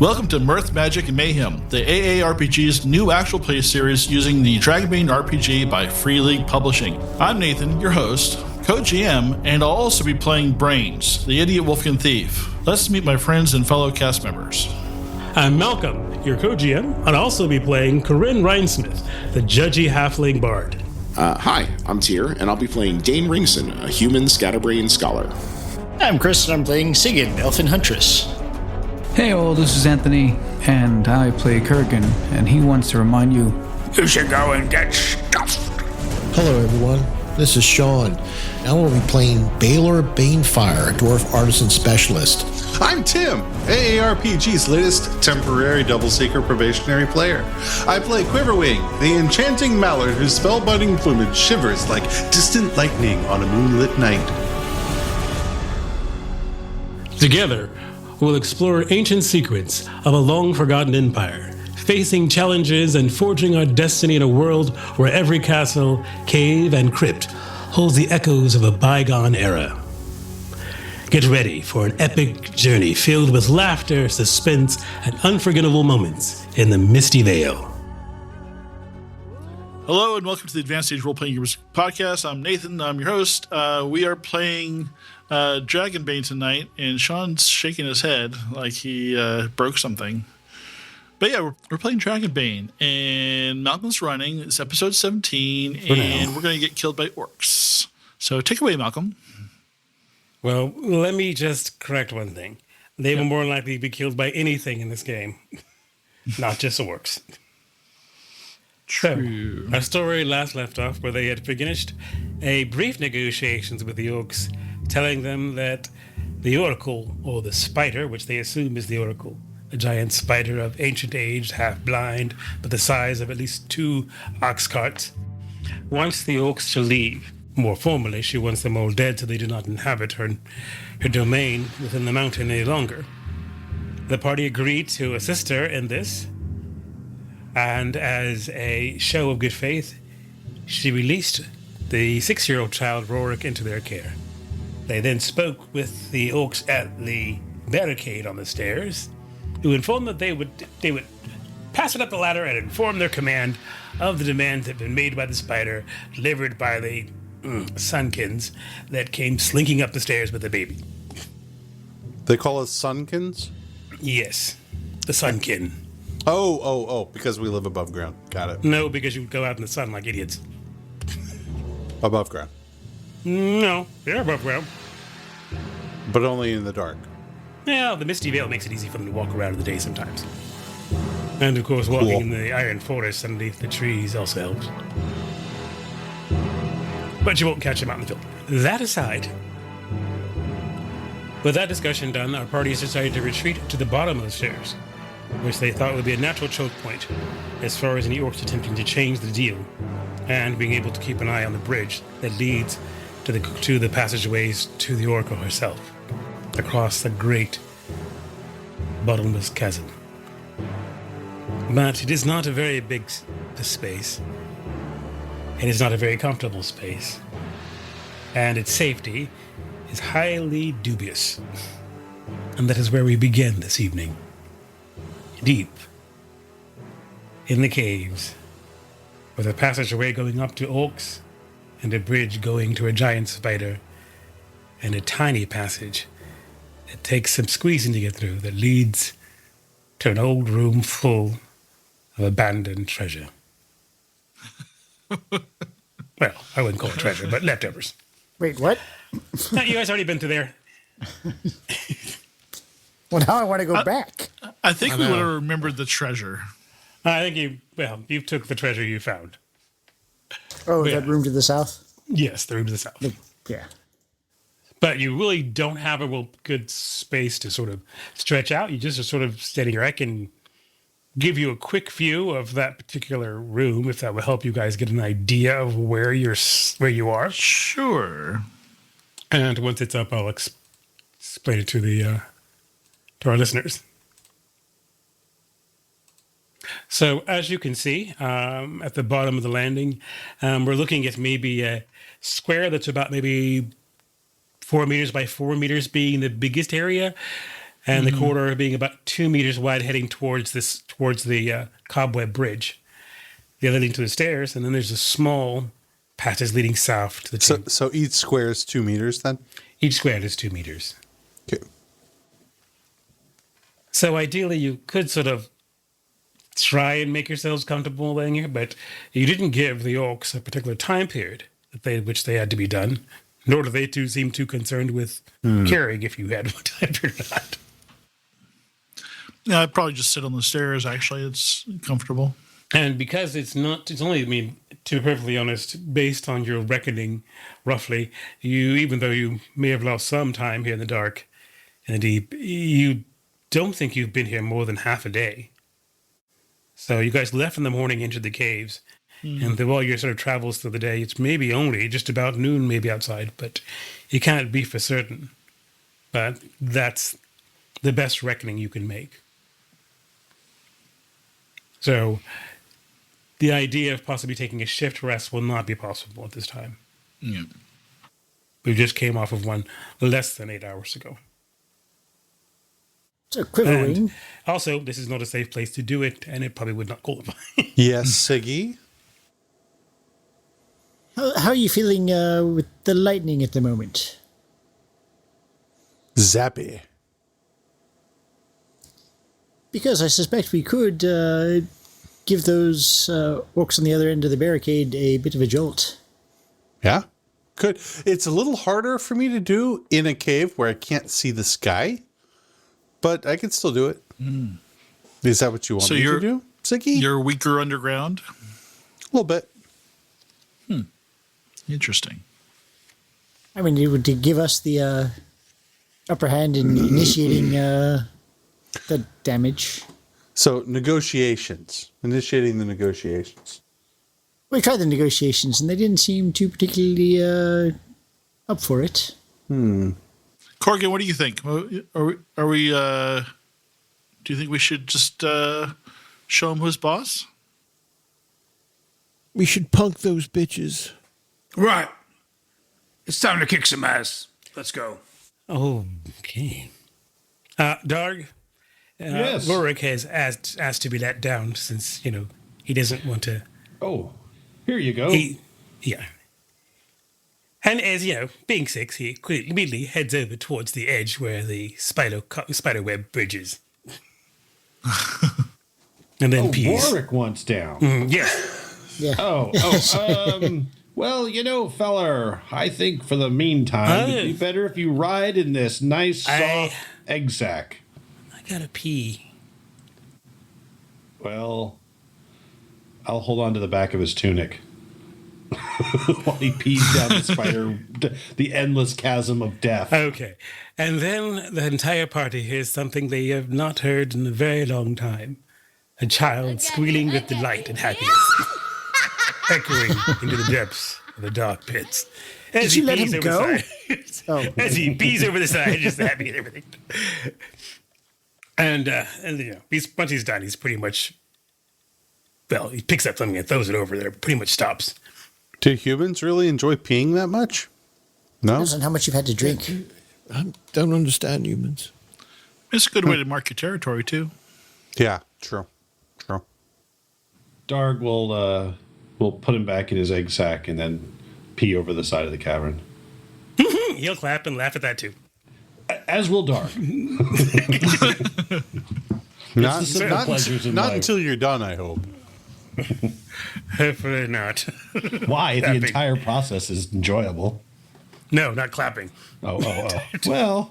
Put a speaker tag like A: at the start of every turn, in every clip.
A: Welcome to Mirth, Magic, and Mayhem, the AARPG's new actual play series using the Dragonbane RPG by Free League Publishing. I'm Nathan, your host, co-GM, and I'll also be playing Brains, the idiot Wolfkin thief. Let's meet my friends and fellow cast members.
B: I'm Malcolm, your co-GM. I'll also be playing Corinne Rhinesmith, the judgy halfling bard.
C: Hi, I'm Tyr, and I'll be playing Dane Ringson, a human scatterbrain scholar.
D: I'm Chris, and I'm playing Sigyn, Elfin Huntress.
E: Hey all, this is Anthony, and I play Kurgan, and he wants to remind you,
F: you should go and get stuffed.
G: Hello everyone, this is Sean, and I will be playing Baylor Banefire, Dwarf Artisan Specialist.
H: I'm Tim, AARPG's latest temporary Double Seeker probationary player. I play Quiverwing, the enchanting mallard whose spellbinding plumage shivers like distant lightning on a moonlit night.
B: Together, we'll explore ancient secrets of a long-forgotten empire, facing challenges and forging our destiny in a world where every castle, cave, and crypt holds the echoes of a bygone era. Get ready for an epic journey filled with laughter, suspense, and unforgettable moments in the Misty Vale.
A: Hello and welcome to the Advanced Age Role-Playing Gamers Podcast. I'm Nathan, I'm your host. We are playing Dragonbane tonight, and Sean's shaking his head like he broke something. But yeah, we're playing Dragonbane, and Malcolm's running. It's episode 17, and we're going to get killed by orcs. So take it away, Malcolm.
B: Well, let me just correct one thing. They will more likely be killed by anything in this game, not just orcs.
A: True.
B: So, our story last left off where they had finished a brief negotiations with the orcs, telling them that the Oracle, or the spider, which they assume is the Oracle, a giant spider of ancient age, half blind, but the size of at least 2 ox carts, wants the orcs to leave. More formally, she wants them all dead so they do not inhabit her domain within the mountain any longer. The party agreed to assist her in this, and as a show of good faith, she released the 6-year-old child Rorik into their care. They then spoke with the orcs at the barricade on the stairs, who informed that they would pass it up the ladder and inform their command of the demands that had been made by the spider, delivered by the Sunkins that came slinking up the stairs with the baby.
H: They call us Sunkins?
B: Yes, the Sunkin.
H: Oh, because we live above ground. Got it.
B: No, because you go out in the sun like idiots.
H: Above ground.
B: No, they're above ground.
H: But only in the dark.
B: Yeah, the Misty Vale makes it easy for them to walk around in the day sometimes. And of course, walking in the iron forest underneath the trees also helps. But you won't catch them out in the field. That aside, with that discussion done, our party has decided to retreat to the bottom of the stairs, which they thought would be a natural choke point as far as any orcs attempting to change the deal, and being able to keep an eye on the bridge that leads to the passageways to the Oracle herself, across the great bottomless chasm. But it is not a very big space. It is not a very comfortable space, and its safety is highly dubious. And that is where we begin this evening. Deep in the caves, with a passageway going up to orcs, and a bridge going to a giant spider, and a tiny passage that takes some squeezing to get through that leads to an old room full of abandoned treasure. Well, I wouldn't call it treasure, but leftovers.
D: Wait, what?
B: No, you guys already been through there.
D: Well, now I want to go back.
A: I think we would have remembered the treasure.
B: I think you took the treasure you found.
D: Oh, that room to the south?
B: Yes, the room to the south.
D: Yeah.
B: But you really don't have a real good space to sort of stretch out. You just are sort of standing here. I can give you a quick view of that particular room, if that will help you guys get an idea of where you are.
A: Sure.
B: And once it's up, I'll explain it to our listeners. So as you can see, at the bottom of the landing, we're looking at maybe a square that's about maybe 4 meters by 4 meters being the biggest area. and the corridor being about 2 meters wide, heading towards the cobweb bridge. The other leading to the stairs, and then there's a small passage leading south to the chamber.
H: So each square is 2 meters then?
B: Each square is 2 meters.
H: Okay.
B: So ideally, you could sort of try and make yourselves comfortable laying here, but you didn't give the orcs a particular time period which they had to be done, nor do they seem too concerned with caring if you had one time period or not.
A: Yeah, I'd probably just sit on the stairs. Actually, it's comfortable.
B: And because it's only, I mean, to be perfectly honest, based on your reckoning, roughly, even though you may have lost some time here in the dark, in the deep, you don't think you've been here more than half a day. So you guys left in the morning, entered the caves, and through all your sort of travels through the day, it's maybe only just about noon, maybe outside, but you can't be for certain. But that's the best reckoning you can make. So the idea of possibly taking a shift rest will not be possible at this time.
A: Yeah.
B: We just came off of one less than 8 hours ago.
D: So, Quiverwing.
B: And also, this is not a safe place to do it, and it probably would not qualify.
H: Yes, Siggy?
D: How are you feeling with the lightning at the moment?
H: Zappy.
D: Because I suspect we could give those orcs on the other end of the barricade a bit of a jolt.
H: Yeah? Could. It's a little harder for me to do in a cave where I can't see the sky, but I can still do it. Is that what you want me to do, Siggy?
A: You're weaker underground?
H: A little bit.
A: Interesting.
D: I mean, it would give us the upper hand in initiating the damage.
H: So, negotiations. Initiating the negotiations.
D: We tried the negotiations, and they didn't seem too particularly up for it.
A: Corgan, what do you think? Are we do you think we should just show him who's boss?
I: We should punk those bitches.
F: Right. It's time to kick some ass. Let's go.
B: Okay. Darg?
J: Yes.
B: Lorik has asked to be let down since, he doesn't want to...
J: Oh, here you go.
B: Yeah. And as, being 6, he immediately heads over towards the edge where the spiderweb bridge is. And then pees.
J: Warwick wants down.
B: Yes.
D: Yeah.
J: Well, feller, I think for the meantime, it'd be better if you ride in this nice, soft egg sack.
B: I gotta pee.
J: Well, I'll hold on to the back of his tunic while he pees down the endless chasm of death.
B: Okay. And then the entire party hears something they have not heard in a very long time. A child squealing with delight and happiness, echoing into the depths of the dark pits.
D: Did you let him go?
B: As he pees over the side, just happy and everything. And once he's done, he's pretty much, he picks up something and throws it over there, pretty much stops.
H: Do humans really enjoy peeing that much? No?
D: Depends on how much you've had to drink.
I: I don't understand humans.
A: It's a good way to mark your territory, too.
H: Yeah, true.
J: Darg will put him back in his egg sack and then pee over the side of the cavern.
B: He'll clap and laugh at that, too.
J: As will Darg.
H: Not until you're done, I hope.
B: Hopefully not.
J: Why? The entire process is enjoyable.
B: No, not clapping.
J: Oh. Well.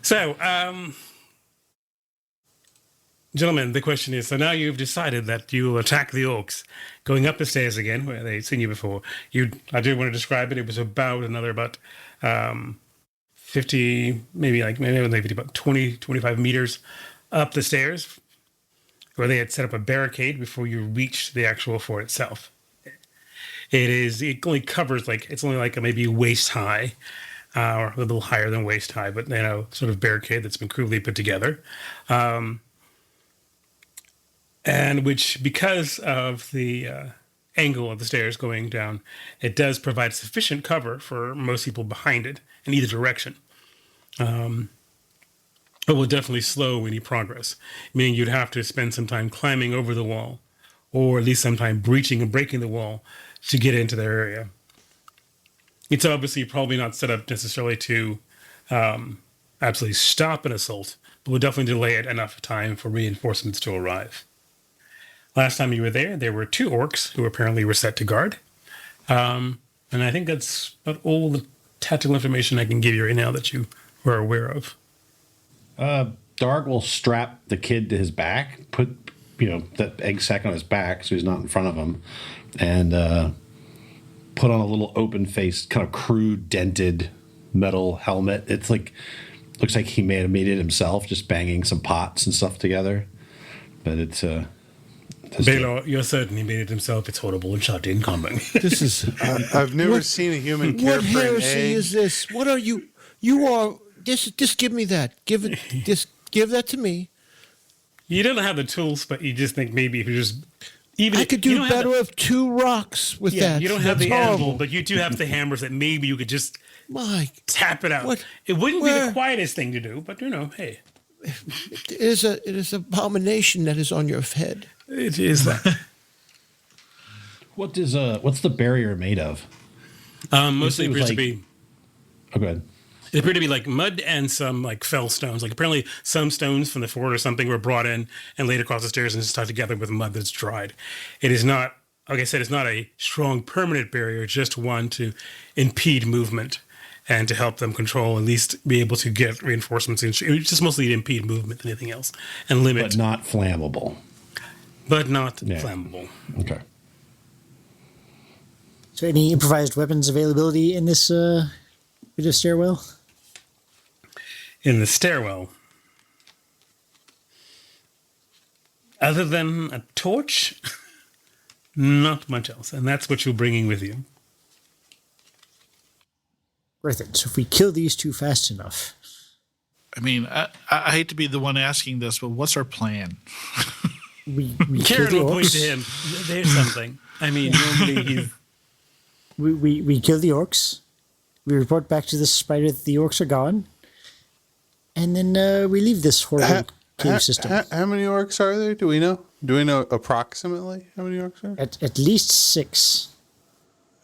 B: So, gentlemen, the question is, so now you've decided that you will attack the orcs, going up the stairs again, where they've seen you before. I do want to describe it. It was about 50, maybe about 20, 25 meters up the stairs, where they had set up a barricade before you reached the actual fort itself. It only covers it's only maybe waist high, or a little higher than waist high, but sort of barricade that's been crudely put together. And which, because of the angle of the stairs going down, it does provide sufficient cover for most people behind it in either direction. It will definitely slow any progress, meaning you'd have to spend some time climbing over the wall, or at least some time breaching and breaking the wall to get into their area. It's obviously probably not set up necessarily to absolutely stop an assault, but will definitely delay it enough time for reinforcements to arrive. Last time you were there were 2 orcs who apparently were set to guard. And I think that's about all the tactical information I can give you right now that you were aware of.
J: Darg will strap the kid to his back, put that egg sack on his back so he's not in front of him, and put on a little open-faced, kind of crude, dented metal helmet. It's like, looks like he may have made it himself, just banging some pots and stuff together. But it's
B: Baylor, you're certain he made it himself. It's horrible and shot in combat.
I: This is.
H: I've never seen a human care
I: What
H: for an
I: heresy
H: egg.
I: is this? What are you? You are. Just give me that. Give it. Just give that to me.
B: You don't have the tools, but you just think maybe if you just even
I: I could
B: you
I: do
B: don't have
I: better with 2 rocks with
B: Yeah,
I: that.
B: you don't have
I: That's
B: the
I: horrible.
B: anvil, but you do have the hammers that maybe you could just tap it out.
I: What?
B: It wouldn't be
I: Where?
B: the quietest thing to do, but hey.
I: It is an abomination that is on your head.
B: It is that.
J: What's the barrier made of?
B: Mostly
J: It was
B: appears to
J: like-
B: be.
J: Oh, go ahead.
B: It appeared to be like mud and some like fell stones. Like apparently some stones from the fort or something were brought in and laid across the stairs and stuck together with mud that's dried. It is not, like I said, it's not a strong permanent barrier, just one to impede movement and to help them control, at least be able to get reinforcements. It's just mostly to impede movement than anything else and limit.
J: But not flammable.
B: Flammable.
J: Okay.
D: So any improvised weapons availability in this bit of stairwell?
B: In the stairwell. Other than a torch, not much else. And that's what you're bringing with you.
D: Worth it. So if we kill these 2 fast enough.
A: I mean, I hate to be the one asking this, but what's our plan?
D: We kill
B: Karen
D: the
B: will point to
D: orcs.
B: him. There's something. I mean, normally he's...
D: We kill the orcs. We report back to the spider that the orcs are gone. And then we leave this horrible cave system.
H: How many orcs are there? Do we know? Do we know approximately how many orcs are?
D: At least 6.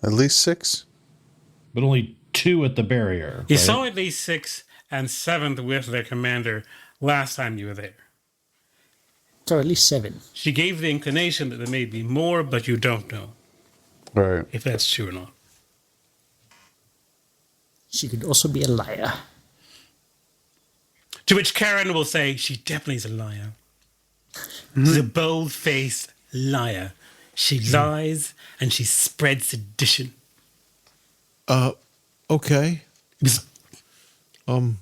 H: At least 6?
J: But only 2 at the barrier.
B: You
J: right?
B: saw at least 6 and 7th with their commander last time you were there.
D: So at least 7.
B: She gave the inclination that there may be more, but you don't know
H: Right.
B: if that's true or not.
D: She could also be a liar.
B: To which Karen will say, she definitely is a liar. She's a bold-faced liar. She lies and she spreads sedition.
I: Okay.
B: I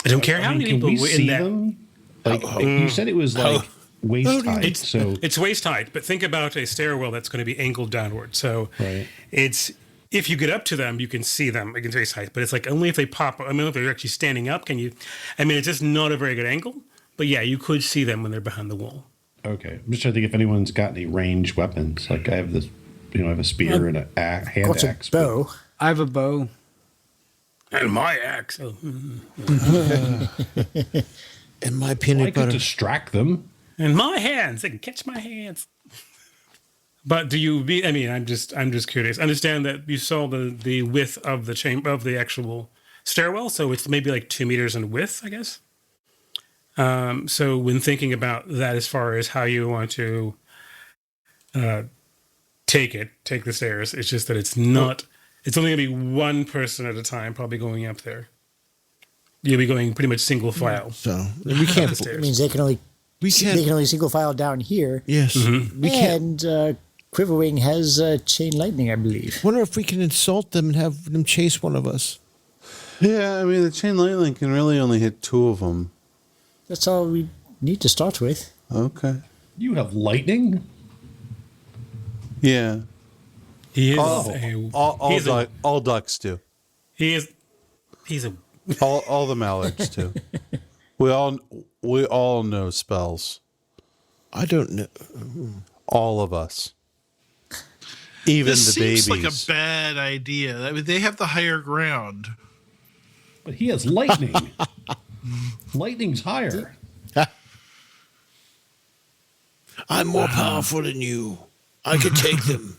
B: don't care how many
J: can
B: people
J: we
B: were in
J: see
B: that.
J: them? Like you said, it was like waist height. So
B: It's waist height, but think about a stairwell that's going to be angled downward. So
J: Right.
B: it's if you get up to them, you can see them against waist height. But it's like only if they pop. I mean, if they're actually standing up, can you? I mean, it's just not a very good angle. But yeah, you could see them when they're behind the wall.
J: okay, I'm just trying to think if anyone's got any ranged weapons. Like I have this, I have a spear and a hand
D: Got
J: axe.
D: a bow.
E: I have a bow.
B: And my axe. Oh.
I: And my
J: I
I: peanut
J: could
I: butter.
J: distract them.
B: And my hands, they can catch my hands. But do you? I mean, I'm just curious. Understand that you saw the width of the chamber of the actual stairwell, so it's maybe like 2 meters in width, I guess. So when thinking about that, as far as how you want to take the stairs, it's just that it's not. It's only going to be one person at a time, probably going up there. You'll be going pretty much single file.
I: So we can't.
B: the stairs.
D: It means they can only single file down here.
I: Yes. We can't.
D: And Quiverwing has chain lightning, I believe.
I: Wonder if we can insult them and have them chase one of us.
H: Yeah, I mean, the chain lightning can really only hit 2 of them.
D: That's all we need to start with.
H: Okay.
J: You have lightning.
H: Yeah.
B: He is
H: All ducks do.
B: He's a
H: All the mallards do. We all know spells.
I: I don't know.
H: All of us. Even
A: This
H: the
A: seems
H: babies.
A: like a bad idea. I mean, they have the higher ground.
J: But he has lightning. Lightning's higher.
I: I'm more powerful than you. I can take them.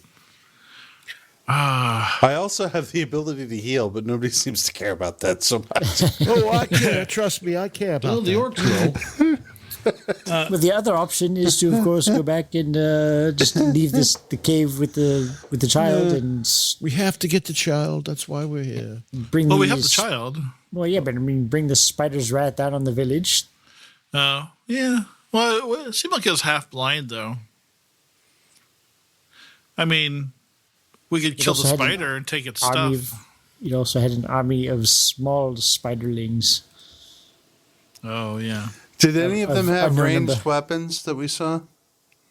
H: I also have the ability to heal, but nobody seems to care about that so much.
I: Oh, I care. Trust me, I care about
J: Well, the
I: that.
J: orcs will.
D: Well, the other option is to, of course, go back and just leave the cave with the child and
I: We have to get the child. That's why we're here.
D: bring.
A: Well, we have the
D: these-
A: child.
D: Well, yeah, but I mean, bring the spider's rat down on the village.
A: Oh, yeah. Well, it seemed like it was half blind, though. I mean, we could kill the
D: also had an
A: spider and take its
D: Army
A: stuff.
D: of, you also had an army of small spiderlings.
A: Oh, yeah.
H: Did any of them
D: I've
H: have
D: no
H: ranged
D: number.
H: weapons that we saw?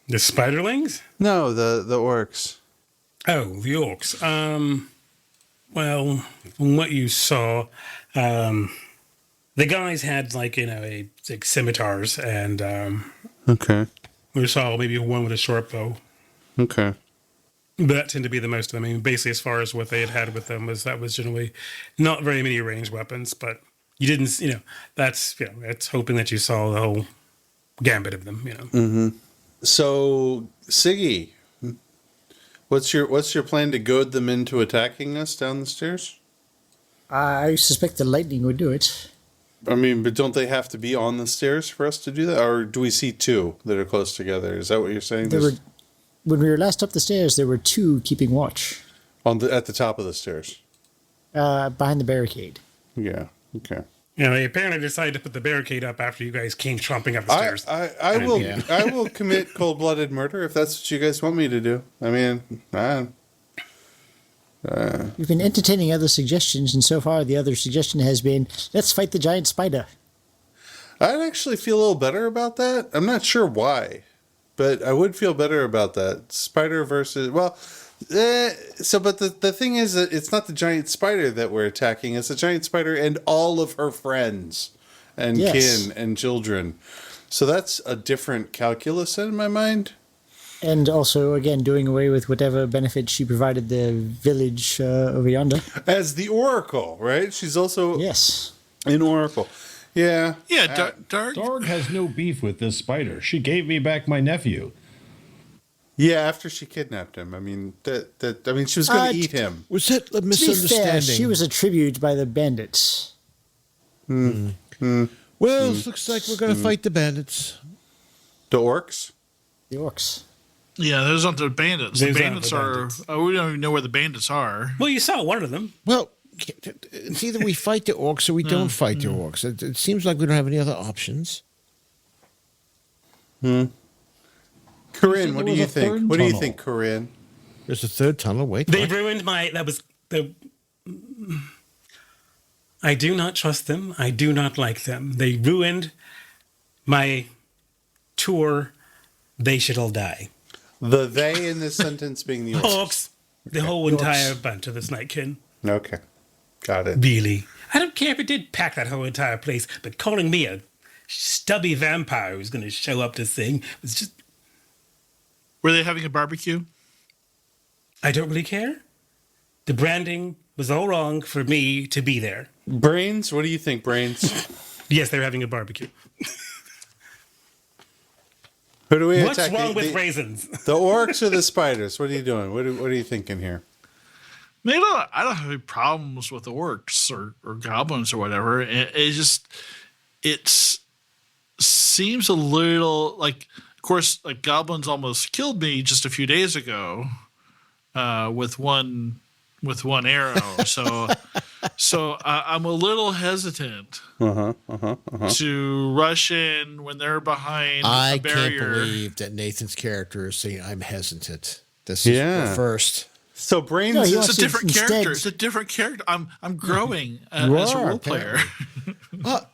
B: The spiderlings?
H: No, the orcs.
B: Oh, the orcs. Well, from what you saw, the guys had like scimitars, and
H: Okay.
B: we saw maybe one with a short bow.
H: Okay.
B: But that tended to be the most of them. I mean, basically, as far as what they had with them was generally not very many ranged weapons. But you didn't, that's it's hoping that you saw the whole gambit of them.
H: So, Siggy, what's your plan to goad them into attacking us down the stairs?
D: I suspect the lightning would do it.
H: I mean, but don't they have to be on the stairs for us to do that? Or do we see two that are close together? Is that what you're saying?
D: When we were last up the stairs, there were two keeping watch
H: At the top of the stairs.
D: behind the barricade.
H: Yeah. Okay.
B: They apparently decided to put the barricade up after you guys came tromping up the stairs.
H: I will commit cold-blooded murder if that's what you guys want me to do. I mean,
D: We've been entertaining other suggestions, and so far the other suggestion has been, let's fight the giant spider.
H: I'd actually feel a little better about that. I'm not sure why, but I would feel better about that. Spider versus, but the thing is that it's not the giant spider that we're attacking. It's the giant spider and all of her friends and kin and children. So that's a different calculus in my mind.
D: And also, again, doing away with whatever benefit she provided the village over yonder.
H: As the Oracle, right? She's also an Oracle. Yeah.
A: Yeah, Dark.
J: Darg has no beef with this spider. She gave me back my nephew.
H: Yeah, after she kidnapped him. I mean, she was going to eat him.
I: Was that a
D: To be
I: misunderstanding?
D: fair, she was a tribute by the bandits.
I: Well, looks like we're going to fight the bandits.
H: The orcs?
D: The orcs.
A: Yeah, those aren't the bandits.
B: Those
A: The
B: aren't
A: bandits
B: the
A: are.
B: bandits.
A: We don't even know where the bandits are.
B: Well, you saw one of them.
I: Well, it's either we fight the orcs or we don't fight the orcs. It seems like we don't have any other options.
H: Corinne, what do
J: was
H: you
J: a
H: think?
J: third
H: What do you
J: tunnel.
H: think, Corinne?
I: There's a third tunnel. Wait.
B: They
I: what?
B: ruined I do not trust them. I do not like them. They ruined my tour. They should all die.
H: The they in this sentence being the orcs.
B: Orcs. The whole entire bunch of the Snikekin.
H: Okay. Got it.
B: Really. I don't care if it did pack that whole entire place, but calling me a stubby vampire who's going to show up to sing was just...
A: Were they having a barbecue?
B: I don't really care. The branding was all wrong for me to be there.
H: Brains, what do you think, Brains?
B: Yes, they're having a barbecue.
H: Who do we
B: What's
H: attack?
B: wrong with raisins?
H: The orcs or the spiders? What are you doing? What are you thinking here?
A: I mean, I don't have any problems with the orcs or goblins or whatever. It seems a little like, of course, like goblins almost killed me just a few days ago with one arrow. So I'm a little hesitant to rush in when they're behind
I: I
A: a barrier.
I: can't believe that Nathan's character is saying I'm hesitant. This is the first.
H: So Brains
D: No, he
H: is
D: wants
A: It's a
D: to
A: different
D: instead-
A: character. It's a different character. I'm growing
I: You
A: as a
I: are,
A: role player.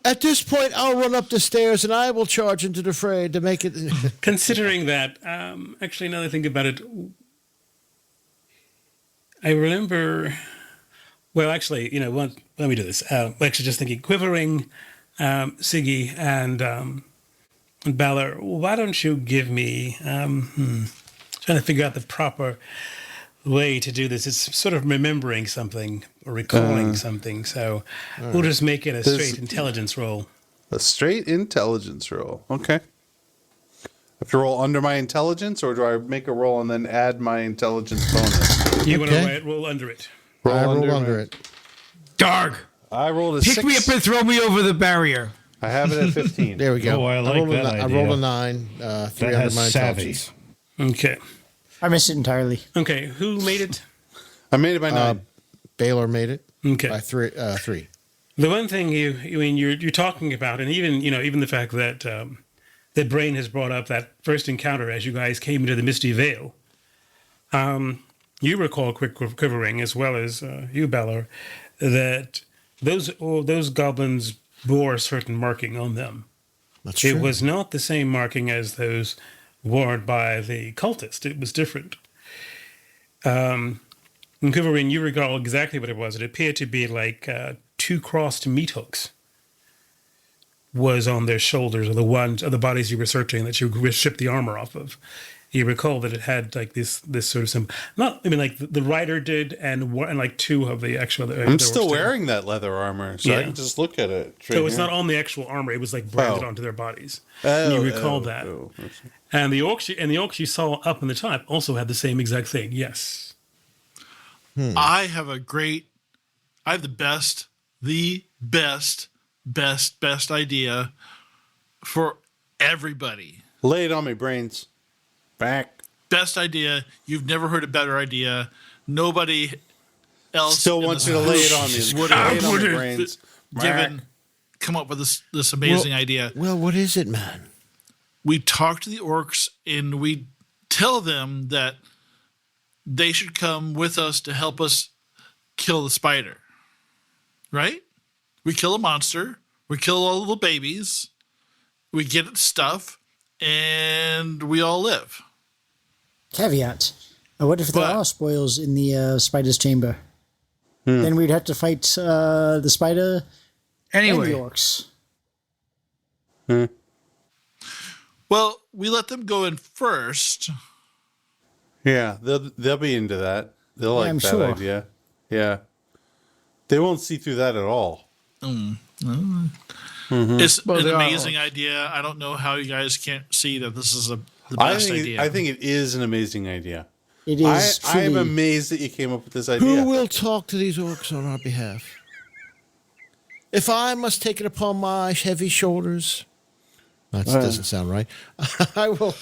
I: At this point, I'll run up the stairs and I will charge into the fray to make it.
B: Considering that, actually, now that I think about it, I remember. Well, actually, let me do this. Actually, just thinking, Quivering, Siggy, and Balor. Why don't you give me? Trying to figure out the proper way to do this. It's sort of remembering something or recalling something. So we'll just make it a straight intelligence roll.
H: A straight intelligence roll. Okay. I have to roll under my intelligence, or do I make a roll and then add my intelligence bonus?
B: You want to roll under it.
I: I roll under it.
F: Darg!
H: I rolled a
F: Pick
H: 6.
F: me up and throw me over the barrier.
H: I have it at 15.
I: There we go.
J: Oh, I like that idea.
I: I rolled a 9. 3
J: That
I: under
J: has
I: my
J: savvy.
I: intelligence.
B: Okay.
D: I missed it entirely.
B: Okay. Who made it?
H: I made it by 9.
I: Baylor made it
B: Okay.
I: by 3.
B: The one thing you're talking about, and even the fact that that Brain has brought up that first encounter as you guys came into the Misty Vale. You recall, Quivering, as well as you, Balor, that those goblins bore a certain marking on them.
I: That's true.
B: It was not the same marking as those worn by the cultist. It was different. And Quivering, you recall exactly what it was. It appeared to be like 2 crossed meat hooks was on their shoulders, or the bodies you were searching that you shipped the armor off of. You recall that it had like this sort of some, like the rider did, and like 2 of the actual.
H: I'm still wearing that leather armor, so I can just look at it.
B: So it's not on the actual armor; it was like branded onto their bodies. You recall that, and the orcs you saw up in the top also had the same exact thing. Yes.
A: I have the best idea for everybody.
H: Lay it on me, Brains. Back.
A: Best idea. You've never heard a better idea. Nobody else
H: Still wants you to lay it on me. Lay it on me, Brains.
A: Come up with this amazing idea.
I: Well, what is it, man?
A: We talk to the orcs and we tell them that they should come with us to help us kill the spider. Right? We kill a monster. We kill all the little babies. We get its stuff. And we all live.
D: Caveat. What if there are spoils in the spider's chamber? Then we'd have to fight the spider and the orcs.
A: Well, we let them go in first.
H: Yeah, they'll be into that. They'll like
D: I'm
H: that
D: sure.
H: idea. Yeah. They won't see through that at all.
A: It's an amazing idea. I don't know how you guys can't see that this is the best idea.
H: I think it is an amazing idea.
D: It is.
H: I am amazed that you came up with this idea.
I: Who will talk to these orcs on our behalf? If I must take it upon my heavy shoulders, that doesn't sound right. I will.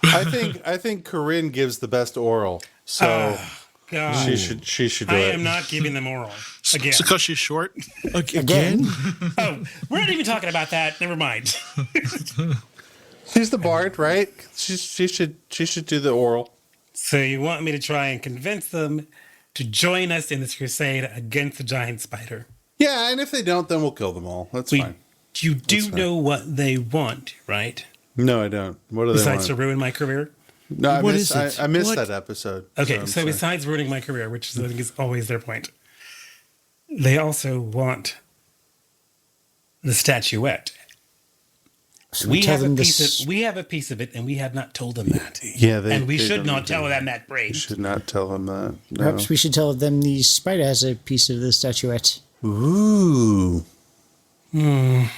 H: I think Corinne gives the best oral, so
B: God.
H: she should do it.
B: I am not giving them oral again.
A: It's because she's short.
I: Again?
B: Oh, we're not even talking about that. Never mind.
H: She's the bard, right? She should do the oral.
B: So you want me to try and convince them to join us in this crusade against the giant spider?
H: Yeah, and if they don't, then we'll kill them all. That's fine.
B: You do know what they want, right?
H: No, I don't. What do they want?
B: Besides to ruin my career?
H: No, I missed
I: What?
H: that episode.
B: Okay, so besides ruining my career, which I think is always their point, they also want the statuette.
D: So
B: We have a piece of it, and we have not told them that.
H: Yeah,
B: and we should not tell them that, Brave.
H: We should not tell them that. No.
D: Perhaps we should tell them the spider has a piece of the statuette.
H: Ooh.
I: I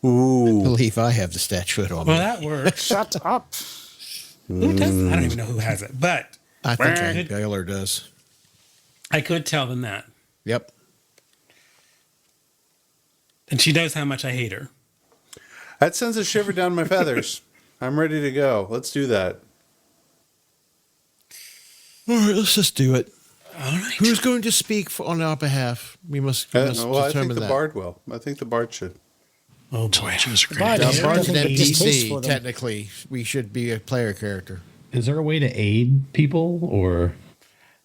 I: believe I have the statuette on me.
B: Well, that works.
D: Shut up.
B: Who does? I don't even know who has it, but
I: I think Baylor does.
B: I could tell them that.
I: Yep.
B: And she knows how much I hate her.
H: That sends a shiver down my feathers. I'm ready to go. Let's do that.
I: All right, let's just do it.
B: All right.
I: Who's going to speak on our behalf? We must
H: I
I: determine
H: think the
I: that.
H: bard will. I think the bard should.
B: Oh boy.
D: Bard is
I: Bard's an
D: nothing but distaste for
I: NPC.
D: them.
I: Technically, we should be a player character.
J: Is there a way to aid people, or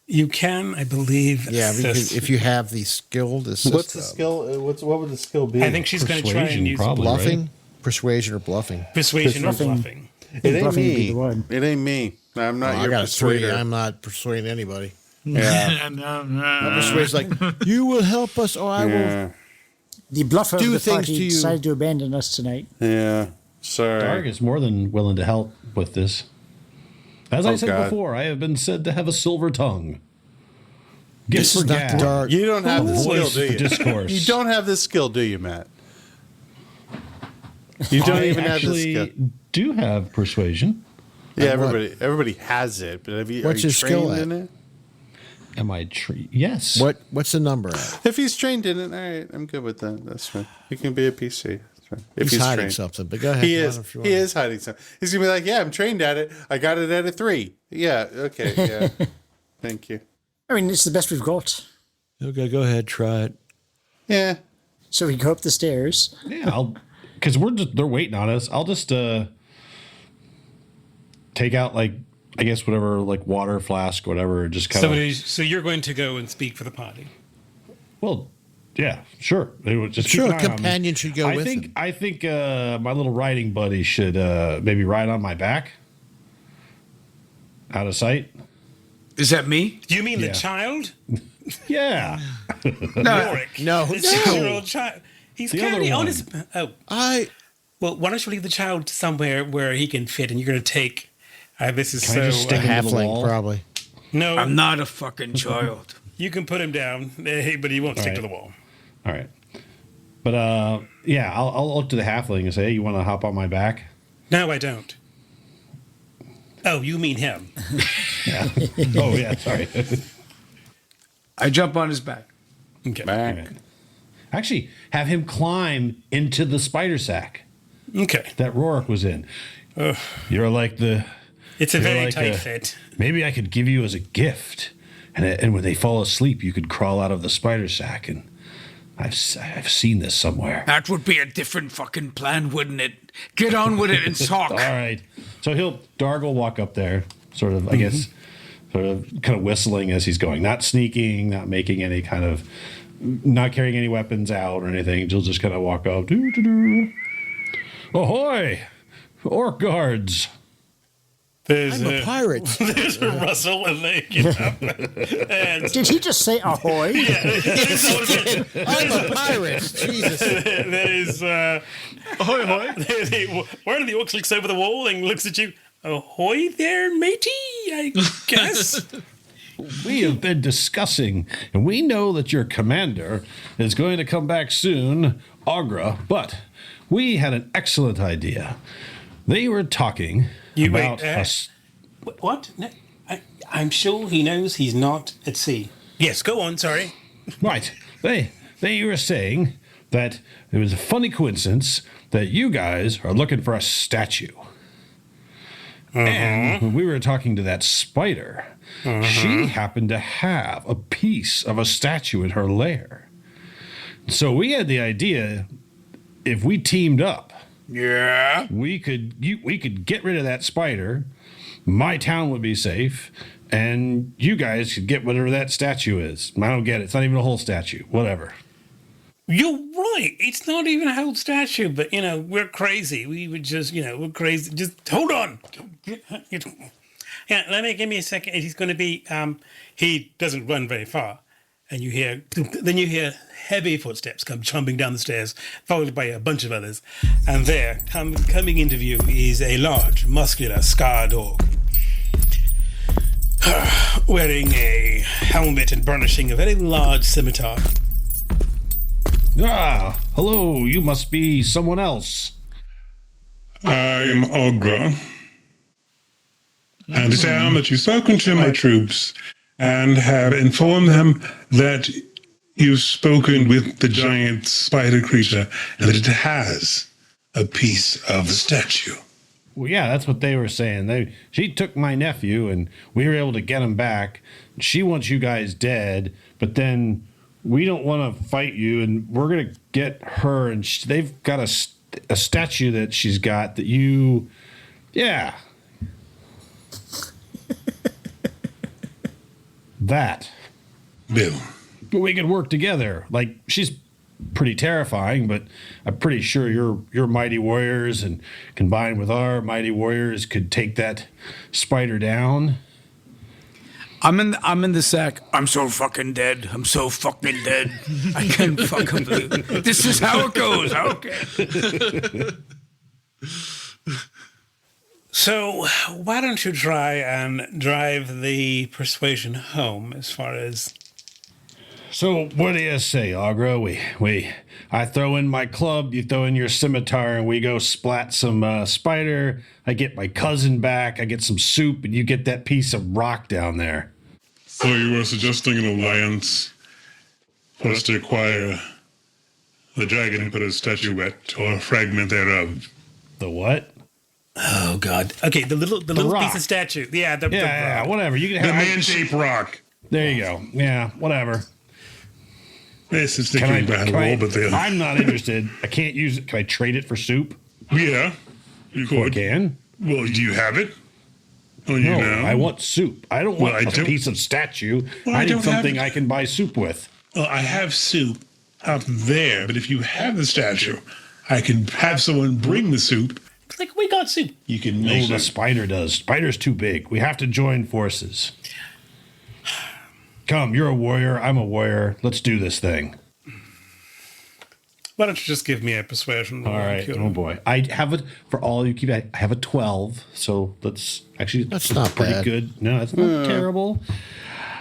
B: You can, I believe.
I: Yeah,
B: assist.
I: if you have the skill to assist.
H: What's the skill? What would the skill be?
B: I think she's going to try and
J: Persuasion,
B: use
J: probably.
I: bluffing,
J: Right?
I: persuasion, or bluffing.
B: persuasion or
D: Bluffing.
B: bluffing.
H: It ain't
D: Bluffing would be
H: me.
D: the one.
H: It ain't me. I'm not
I: I
H: your
I: got a 3.
H: persuader.
I: I'm not persuading anybody.
H: Yeah.
I: Persuade's like, you will help us, or I will.
H: Yeah.
D: The bluffer
I: Do
D: of the
I: things
D: party
I: to you.
D: decided to abandon us tonight.
H: Yeah. Sorry.
J: Darg is more than willing to help with this. As I
H: Oh,
J: said
H: God.
J: before, I have been said to have a silver tongue.
I: This
J: Gift
I: is
J: for
I: not
J: gab.
I: dark.
H: You don't have the skill,
J: Voice
H: do
J: for
H: you?
J: discourse.
H: You don't have this skill, do you, Matt? You don't
J: I
H: even have this
J: actually
H: skill.
J: do have persuasion.
H: Yeah, everybody has it, but are
I: What's
H: you
I: your skill
H: trained
I: at?
H: in it?
J: Am I Yes.
I: What's the number at?
H: If he's trained in it, all right, I'm good with that. That's fine. He can be a PC. That's fine. If
I: He's hiding
H: trained.
I: something, but go ahead.
H: He
I: Run
H: is.
I: if you
H: He
I: want.
H: is hiding something. He's gonna be like, "Yeah, I'm trained at it. I got it at a 3. Yeah. Okay. Yeah. Thank you.
D: I mean, it's the best we've got.
I: Okay, go ahead, try it.
H: Yeah.
D: So we go up the stairs.
J: Yeah, because they're waiting on us. I'll just take out like I guess whatever like water flask, whatever. Just kind of.
B: So you're going to go and speak for the party.
J: Well, yeah, sure. They would just
I: Sure,
J: keep
I: a
J: an eye on me.
I: companion should go with him.
J: I think my little riding buddy should maybe ride on my back, out of sight.
F: Is that me?
B: Do you mean
J: Yeah.
B: the child?
J: Yeah.
B: Yorick.
I: No,
B: The
I: no.
B: 6-year-old child. He's
J: The
B: currently
J: other
B: on
J: one.
B: his. Oh.
I: I
B: Well, why don't you leave the child somewhere where he can fit, and you're going to take. This is
J: Can I
B: so.
J: just stick him to the
I: halfling
J: wall?
I: probably.
B: No,
F: I'm not a fucking child.
B: you can put him down, but he won't stick
J: right.
B: to the wall.
J: All right. But yeah, I'll look to the halfling and say, "Hey, you want to hop on my back?"
B: No, I don't. Oh, you mean him?
J: Yeah. Oh yeah, sorry.
F: I jump on his back.
B: Okay.
H: Back.
J: Actually, have him climb into the spider sack
B: Okay.
J: that Rorik was in. You're like the.
B: It's a
J: You're
B: very
J: like
B: tight
J: a-
B: fit.
J: Maybe I could give you as a gift, and when they fall asleep, you could crawl out of the spider sack. And I've seen this somewhere.
F: That would be a different fucking plan, wouldn't it? Get on with it and talk.
J: All right. So Darg will walk up there, sort of, I guess, sort of kind of whistling as he's going, not sneaking, not making any kind of, not carrying any weapons out or anything. He'll just kind of walk up. Doo, doo, doo. Ahoy, orc guards.
B: There's
I: I'm a pirate.
B: There's a rustle and they get up. And
D: Did he just say ahoy?
I: I'm a pirate. Jesus.
B: there is.
A: Ahoy, ahoy.
B: One of the orcs looks over the wall and looks at you. Ahoy there, matey, I guess.
J: We have been discussing, and we know that your commander is going to come back soon, Agra, but we had an excellent idea. They were talking about us.
B: What? No, I'm sure he knows he's not at sea. Yes, go on, sorry.
J: Right. They were saying that it was a funny coincidence that you guys are looking for a statue. And when we were talking to that spider, she happened to have a piece of a statue in her lair. So we had the idea, if we teamed up,
F: Yeah.
J: we could get rid of that spider, my town would be safe, and you guys could get whatever that statue is. I don't get it. It's not even a whole statue. Whatever.
B: You're right. It's not even a whole statue, but, we're crazy. We would just, we're crazy. Just hold on. Yeah, give me a second. He's going to be, he doesn't run very far. And you hear heavy footsteps come chomping down the stairs, followed by a bunch of others. And there, coming into view, is a large, muscular, scarred orc, wearing a helmet and brandishing a very large scimitar.
J: Ah, hello. You must be someone else.
K: I'm Agra. I understand that you've spoken to my troops and have informed them that you've spoken with the giant spider creature and that it has a piece of the statue.
J: Well, yeah, that's what they were saying. She took my nephew, and we were able to get him back. She wants you guys dead, but then we don't want to fight you, and we're going to get her, and they've got a statue that she's got that you... Yeah. That.
K: Bill.
J: We could work together. Like, she's pretty terrifying, but I'm pretty sure your mighty warriors and combined with our mighty warriors could take that spider down.
F: I'm in the sack. I'm so fucking dead. I'm so fucking dead. I can't fucking believe it. This is how it goes. Okay.
B: So, why don't you try and drive the persuasion home as far as...
J: So what do you say, Agra? I throw in my club, you throw in your scimitar, and we go splat some spider. I get my cousin back, I get some soup, and you get that piece of rock down there.
K: So you were suggesting an alliance for us to acquire the dragon and put a statuette or a fragment thereof.
J: The what?
B: Oh God. Okay, the little
J: rock.
B: piece of statue. Yeah, the rock.
J: Whatever. You can
K: The
J: have
K: man-shaped rock.
J: There you go. Yeah, whatever.
K: Yes, it's thinking about roll, but then
J: I'm not interested. I can't use it. Can I trade it for soup?
K: yeah, you could.
J: Can.
K: Well, do you have it? Oh,
J: No, I want soup. I don't want a piece of statue.
K: Well,
J: I need
K: don't have
J: something
K: it.
J: I can buy soup with.
K: Well, I have soup out there, but if you have the statue, I can have someone bring the soup.
B: It's like, we got soup.
K: You can
J: No,
K: make
J: the
K: it.
J: spider does. Spider's too big. We have to join forces. Come, you're a warrior. I'm a warrior. Let's do this thing.
B: Why don't you just give me a persuasion roll?
J: All right. Oh boy, I have it for all you keep. I have a 12. So that's actually
I: That's not
J: pretty
I: bad.
J: good. No, it's not terrible.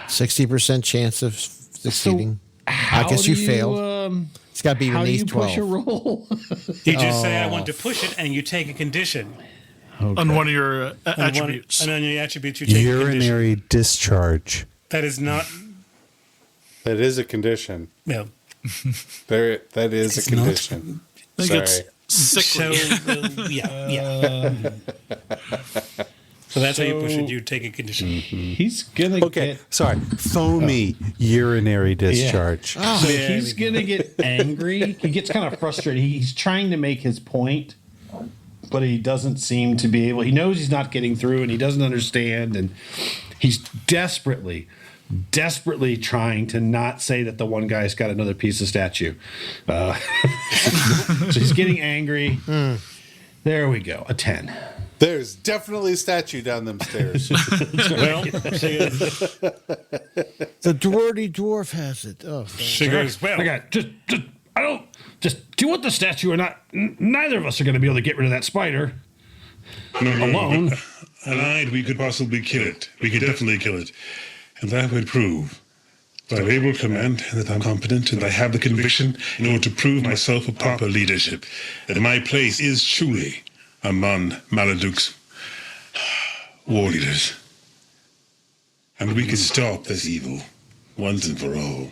I: 60% chance of succeeding. I guess
J: do
I: you failed. It's got to be
J: How do
I: beneath
J: you
I: 12.
J: push a roll?
B: You just say, I want to push it, and you take a condition.
A: On one of your attributes.
B: And on your attributes, you take a condition.
L: Urinary discharge.
B: That is not...
H: That is a condition.
B: No.
H: That is
B: It's
H: a condition.
A: I think
H: Sorry.
A: it's sickly.
B: So, yeah. So that's how you push it. You take a condition.
J: He's gonna
L: Okay, sorry. Foamy urinary discharge.
J: So he's gonna get angry. He gets kind of frustrated. He's trying to make his point, but he doesn't seem to be able. He knows he's not getting through, and he doesn't understand, and he's desperately trying to not say that the one guy's got another piece of statue. So he's getting angry. There we go. A 10.
H: There's definitely a statue down them stairs.
B: Well,
I: The dwarty dwarf has it. Oh,
B: she goes, well,
J: I got do you want the statue or not? Neither of us are going to be able to get rid of that spider alone.
K: Allied, we could possibly kill it. We could definitely kill it. And that would prove that I'm able to command and that I'm competent and I have the conviction in order to prove myself a proper leadership. That my place is truly among Maladuk's war leaders. And we can stop this evil once and for all.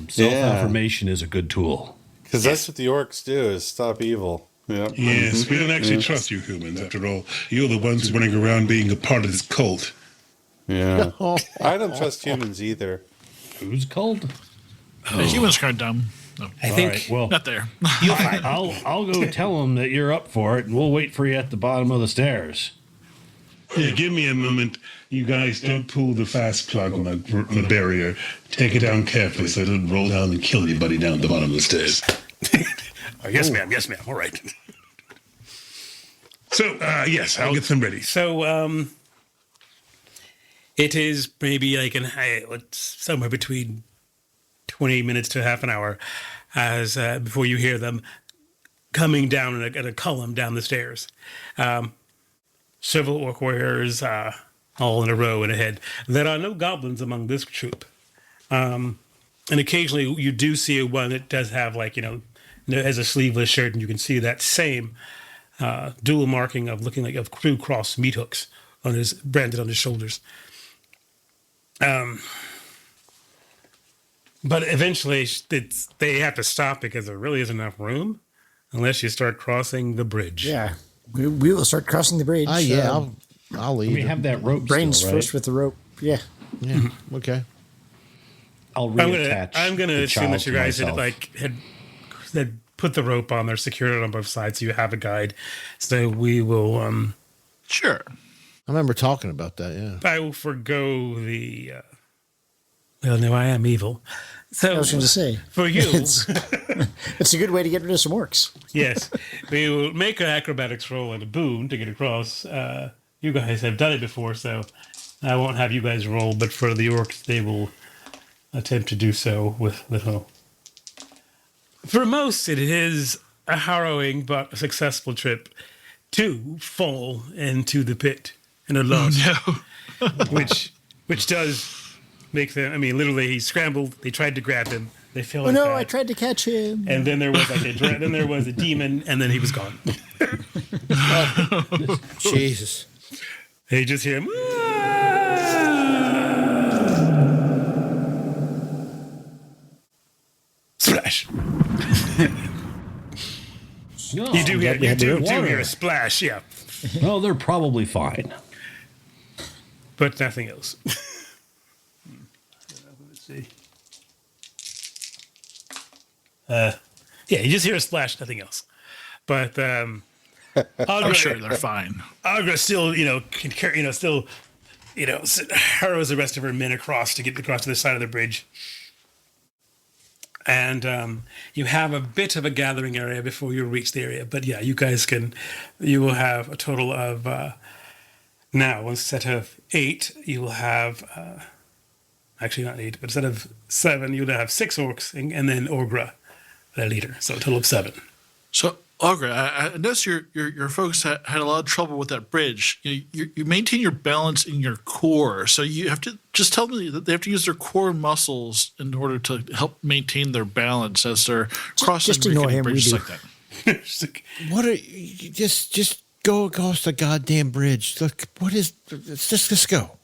J: Self-affirmation is a good tool.
H: Because that's what the orcs do, is stop evil. Yep.
K: Yes, we don't actually trust you humans, after all. You're the ones running around being a part of this cult.
H: Yeah. I don't trust humans either.
J: Who's cult?
A: The humans are kind of dumb. No.
B: I think...
J: Right, well,
A: Not there.
J: I'll go tell him that you're up for it, and we'll wait for you at the bottom of the stairs.
K: Yeah, give me a moment. You guys don't pull the fast plug on the barrier. Take it down carefully so it doesn't roll down and kill anybody down the bottom of the stairs.
B: Yes, ma'am. Yes, ma'am. All right.
K: So, yes, I'll get them ready.
B: So, it is maybe like somewhere between 20 minutes to half an hour as before you hear them coming down in a column down the stairs. Several orc warriors all in a row and ahead. There are no goblins among this troop. And occasionally you do see one that does have has a sleeveless shirt, and you can see that same dual marking of looking like of crew cross meat hooks on his branded on his shoulders. But eventually they have to stop because there really isn't enough room unless you start crossing the bridge.
D: Yeah, we will start crossing the bridge.
I: Yeah, I'll leave.
J: We have that rope.
D: Brains
J: still, right?
D: first with the rope. Yeah.
I: Yeah. Okay.
J: I'll reattach.
B: I'm gonna
J: the
B: assume
J: child
B: that you
J: to
B: guys
J: myself.
B: had put the rope on there, secured it on both sides, so you have a guide. So we will.
A: Sure.
I: I remember talking about that. Yeah.
B: I will forgo the. Well, no, I am evil. So
D: I was going to say
B: for you,
D: it's a good way to get rid of some orcs.
B: yes, we will make an acrobatics roll and a boon to get across. You guys have done it before, so I won't have you guys roll. But for the orcs, they will attempt to do so with little. For most, it is a harrowing but a successful trip to fall into the pit in a loss, which does make them. I mean, literally, he scrambled. They tried to grab him. They fell.
D: Oh no! I tried to catch him.
B: And then there was then there was a demon, and then he was gone.
I: Jesus!
B: They just hear him. Splash. You do hear a splash, yeah.
J: Well, they're probably fine.
B: But nothing else. Let's see. Yeah, you just hear a splash, nothing else. But Agra,
A: I'm sure they're fine.
B: Agra still, can carry, still, hurls the rest of her men across to get across to the side of the bridge. And you have a bit of a gathering area before you reach the area. But yeah, you will have a total of, now, instead of 8, you will have, actually not 8, but instead of 7, you'll have 6 orcs and then Agra, their leader. So a total of 7.
A: So, Agra, I noticed your folks had a lot of trouble with that bridge. You maintain your balance in your core, so you have to just tell me that they have to use their core muscles in order to help maintain their balance as they're crossing bridges like that.
I: What are you, just go across the goddamn bridge? Look, let's just go.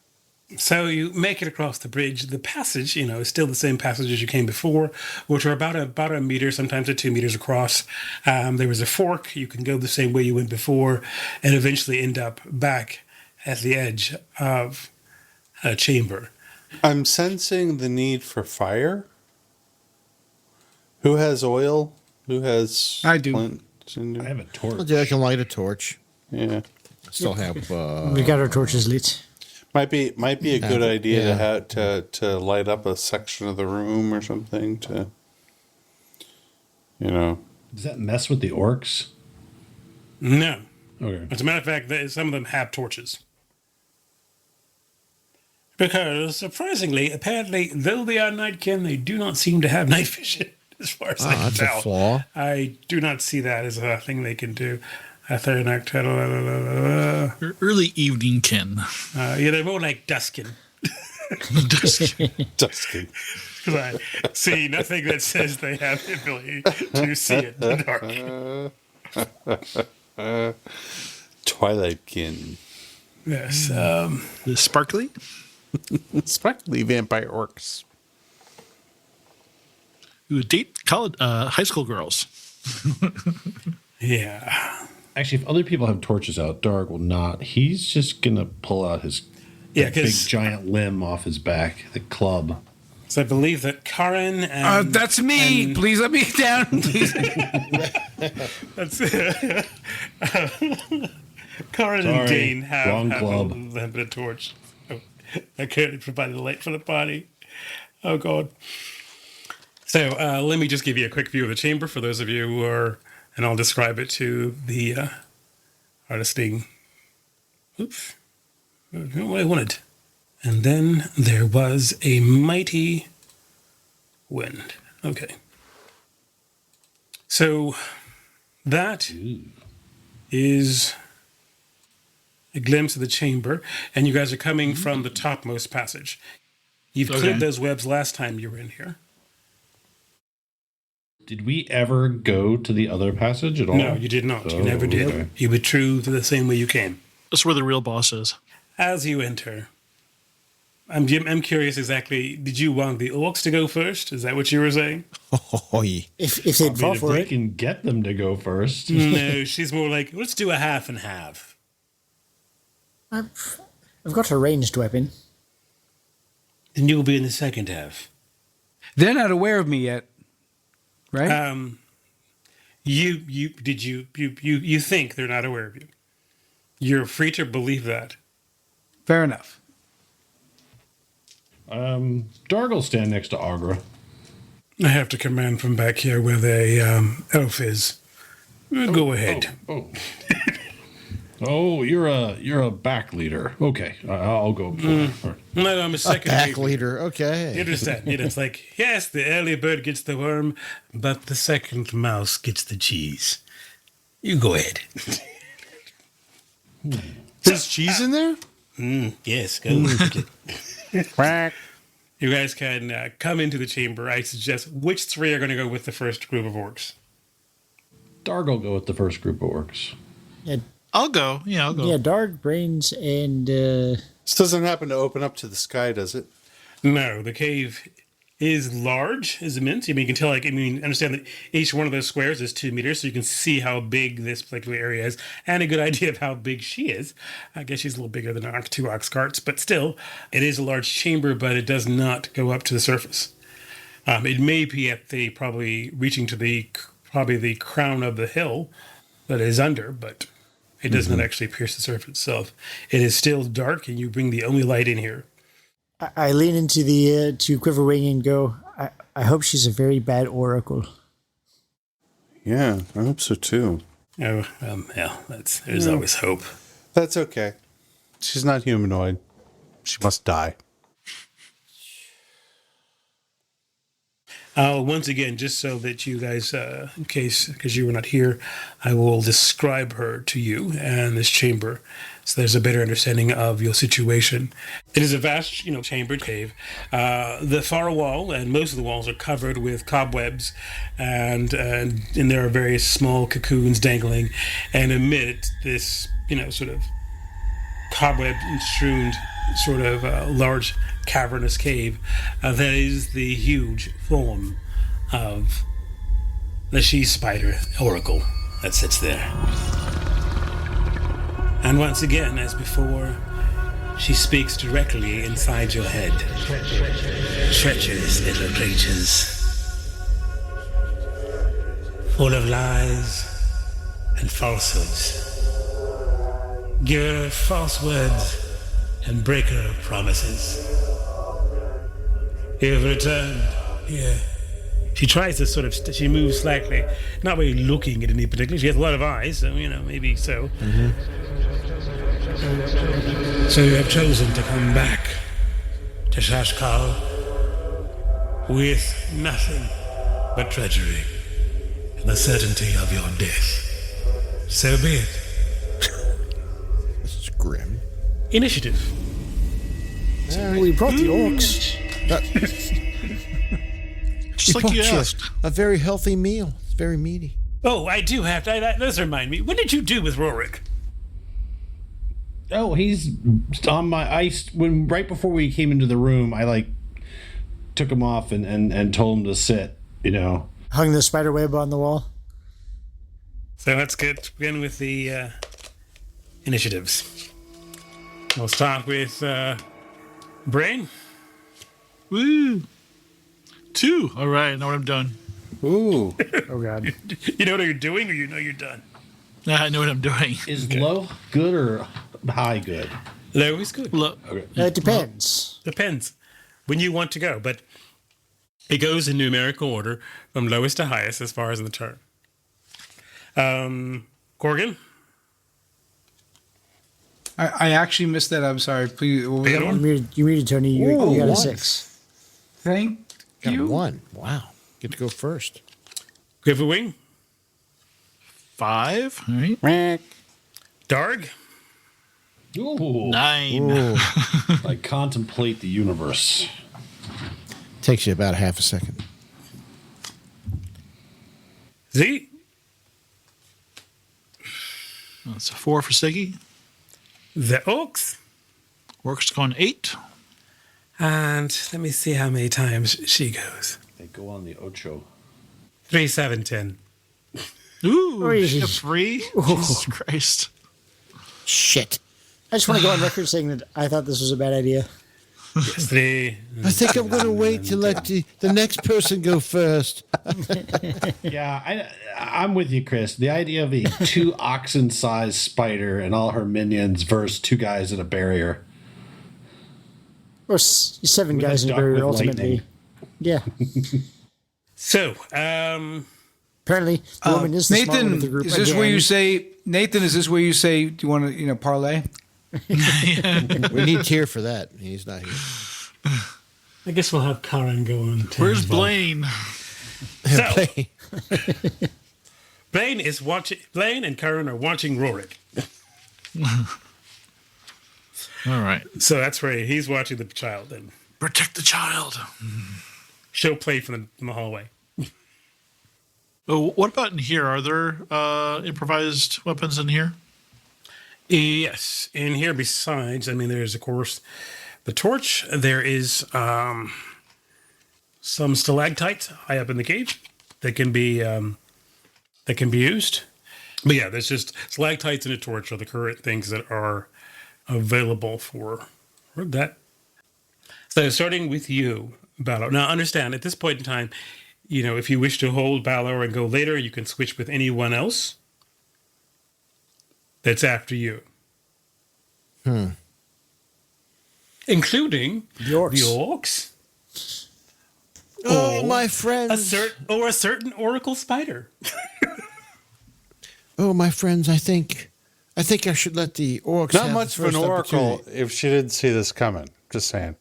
B: So you make it across the bridge. The passage, is still the same passage as you came before, which are about a meter, sometimes 2 meters across. There was a fork. You can go the same way you went before and eventually end up back at the edge of a chamber.
L: I'm sensing the need for fire. Who has oil? Who has...
F: I do.
J: I have a torch.
I: Yeah, I can light a torch.
L: Yeah.
I: I still have...
D: we got our torches lit.
L: Might be a good idea to light up a section of the room or something to,
J: Does that mess with the orcs?
B: No.
J: Okay.
B: As a matter of fact, some of them have torches. Because, surprisingly, apparently, though they are nightkin, they do not seem to have night vision, as far as I can
I: that's
B: tell.
I: a flaw.
B: I do not see that as a thing they can do.
A: Early evening kin.
B: Yeah, they're more like duskin.
L: Duskin.
B: Because I see nothing that says they have the ability to see it in the dark.
L: Twilightkin.
B: Yes.
A: The sparkly?
L: Sparkly vampire orcs.
A: You would date college, high school girls.
B: Yeah.
J: Actually, if other people have torches out, Darg will not. He's just going to pull out his big giant limb off his back, the club.
B: So I believe that Karen and...
F: that's me. Please let me down. Please.
B: That's Karen and Dane have a torch. Oh, I currently provided the light for the party. Oh, God. So let me just give you a quick view of the chamber for those of you who are... And I'll describe it to the artisting. Oops. Not what I wanted. And then there was a mighty wind. Okay. So that is a glimpse of the chamber. And you guys are coming from the topmost passage. You've cleared those webs last time you were in here.
J: Did we ever go to the other passage at all?
B: No, you did not. You never did.
J: Okay.
B: You were true to the same way you came.
A: That's where the real boss is.
B: As you enter, I'm curious exactly, did you want the orcs to go first? Is that what you were saying?
I: Oh, yeah.
D: If they'd fall for
J: we
D: it.
J: can get them to go first.
B: No, she's more like, let's do a half and half.
D: I've got a ranged weapon.
B: Then you'll be in the second half.
F: They're not aware of me yet. Right?
B: You think they're not aware of you. You're free to believe that.
F: Fair enough.
J: Darg will stand next to Agra.
B: I have to command from back here where the elf is. Go ahead.
J: Oh, you're a back leader. Okay, I'll go.
B: No, I'm a second
I: back leader. Okay,
B: you understand? It's like, yes, the early bird gets the worm, but the second mouse gets the cheese. You go ahead.
L: There's cheese in there?
B: Yes, go.
L: Quack.
B: You guys can come into the chamber. I suggest which three are going to go with the first group of orcs?
J: Darg will go with the first group of orcs.
D: Yeah,
A: I'll go. Yeah, I'll go.
D: yeah, Dark, Brains, and
L: This doesn't happen to open up to the sky, does it?
B: No, the cave is large, is immense. I mean, you can tell, understand that each one of those squares is 2 meters, so you can see how big this particular area is, and a good idea of how big she is. I guess she's a little bigger than 2 ox carts, but still, it is a large chamber, but it does not go up to the surface. It may be at probably reaching to the crown of the hill that is under, but it does not actually pierce the surface itself. It is still dark, and you bring the only light in here.
D: I lean into the to Quiverwing and go, I hope she's a very bad oracle.
L: Yeah, I hope so too.
B: Oh, yeah, there's always hope.
L: That's okay. She's not humanoid. She must die.
B: Once again, just so that you guys, because you were not here, I will describe her to you and this chamber, so there's a better understanding of your situation. It is a vast, chambered cave. The far wall and most of the walls are covered with cobwebs, and there are various small cocoons dangling, and amid this, sort of cobweb-strewn, sort of large cavernous cave, that is the huge form of the she-spider oracle that sits there. And once again, as before, she speaks directly inside your head. Treacherous little creatures, full of lies and falsehoods. Giver of false words and breaker of promises. You have returned here. She tries to she moves slightly, not really looking at any particular. She has a lot of eyes, so, maybe so. Mm-hmm. So you have chosen to come back to Shashkal with nothing but treachery and the certainty of your death. So be it.
I: This is grim.
B: Initiative.
D: We brought the orcs.
A: Just like you asked.
I: A very healthy meal. It's very meaty.
B: Oh, I do have to. That does remind me. What did you do with Rorik?
J: Oh, he's on my ice. Right before we came into the room, I took him off and told him to sit.
D: Hung the spider web on the wall.
B: So let's begin with the initiatives. We'll start with Brain.
A: Woo! 2. All right, I know what I'm doing.
L: Ooh.
D: Oh, God.
B: You know what you're doing, or you know you're done?
A: Yeah, I know what I'm doing.
J: Is low good or high good?
B: Low is good.
J: Okay.
D: It depends.
B: Depends when you want to go, but it goes in numerical order from lowest to highest as far as in the turn. Corgan?
F: I actually missed that. I'm sorry. Please. What was that one?
D: You muted Tony. You got a
I: once.
D: 6.
F: Thank
I: Got
F: you.
I: a 1. Wow. Get to go first.
B: Quiverwing?
A: 5. All right.
B: Darg?
J: Ooh.
A: 9.
I: Ooh.
J: Contemplate the universe.
I: Takes you about a half a second.
B: Z?
A: That's a 4 for Siggy.
B: The Orcs?
A: Orcs going 8.
B: And let me see how many times she goes.
J: They go on the Ocho.
B: 3, 7, 10.
A: Ooh, she got 3. Jesus Christ.
I: Shit.
D: I just want to go on record saying that I thought this was a bad idea.
B: Yes, 3.
I: I think I'm going to wait to let the next person go first.
J: Yeah, I'm with you, Chris. The idea of a 2 oxen-sized spider and all her minions versus 2 guys at a barrier.
D: Or 7
J: With
D: guys
J: a
D: in a
J: duck
D: barrier
J: with
D: ultimately.
J: lightning.
D: Yeah.
B: So,
D: Apparently, the woman is the smart one of the
F: Nathan,
D: group.
F: is this where you say? Nathan, is this where you say? Do you want to, parlay?
I: We need Tier for that. He's not here.
B: I guess we'll have Karen go on.
A: Where's Blaine?
B: So, Blaine is watching. Blaine and Karen are watching Rorik.
A: All right.
B: So that's where he's watching the child, and
A: Protect the child.
B: She'll play from the hallway.
A: Oh, what about in here? Are there improvised weapons in here?
B: Yes. In here, besides, there's, of course, the torch. There is some stalactites high up in the cave that can be used. But yeah, there's just stalactites and a torch are the current things that are available for that. So starting with you, Balor. Now understand, at this point in time, if you wish to hold Balor and go later, you can switch with anyone else that's after you. Including
D: the
B: orcs.
I: Oh, my friends.
B: A certain oracle spider.
I: Oh, my friends, I think I should let the orcs
L: Not
I: have
L: much
I: the
L: of an
I: first
L: oracle
I: opportunity.
L: if she didn't see this coming. Just saying.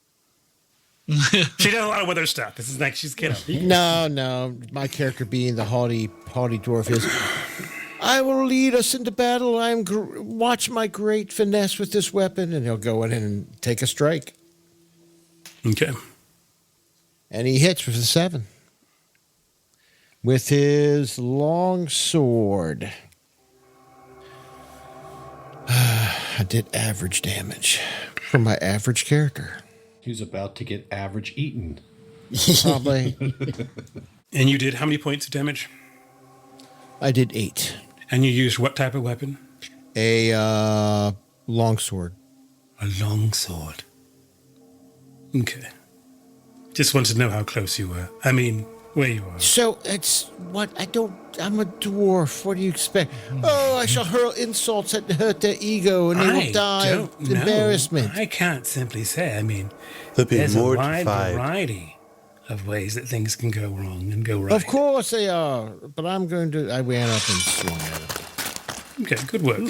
B: She does a lot of weather stuff. This is like she's kidding.
I: No. My character being the haughty dwarf is, I will lead us into battle. Watch my great finesse with this weapon. And he'll go in and take a strike.
B: Okay.
I: And he hits with a 7. With his long sword. I did average damage for my average character.
J: He's about to get average eaten.
I: Probably.
B: And you did how many points of damage?
I: I did 8.
B: And you used what type of weapon?
I: A longsword.
B: A longsword. Okay. Just wanted to know how close you were. Where you are.
I: So it's what I'm a dwarf. What do you expect? Oh, I shall hurl insults that hurt their ego and they will die of embarrassment.
B: I can't simply say.
L: They'll be
B: there's
L: mortified.
B: a wide variety of ways that things can go wrong and go right.
I: Of course they are, but I ran up and swung at him.
B: Okay, good work.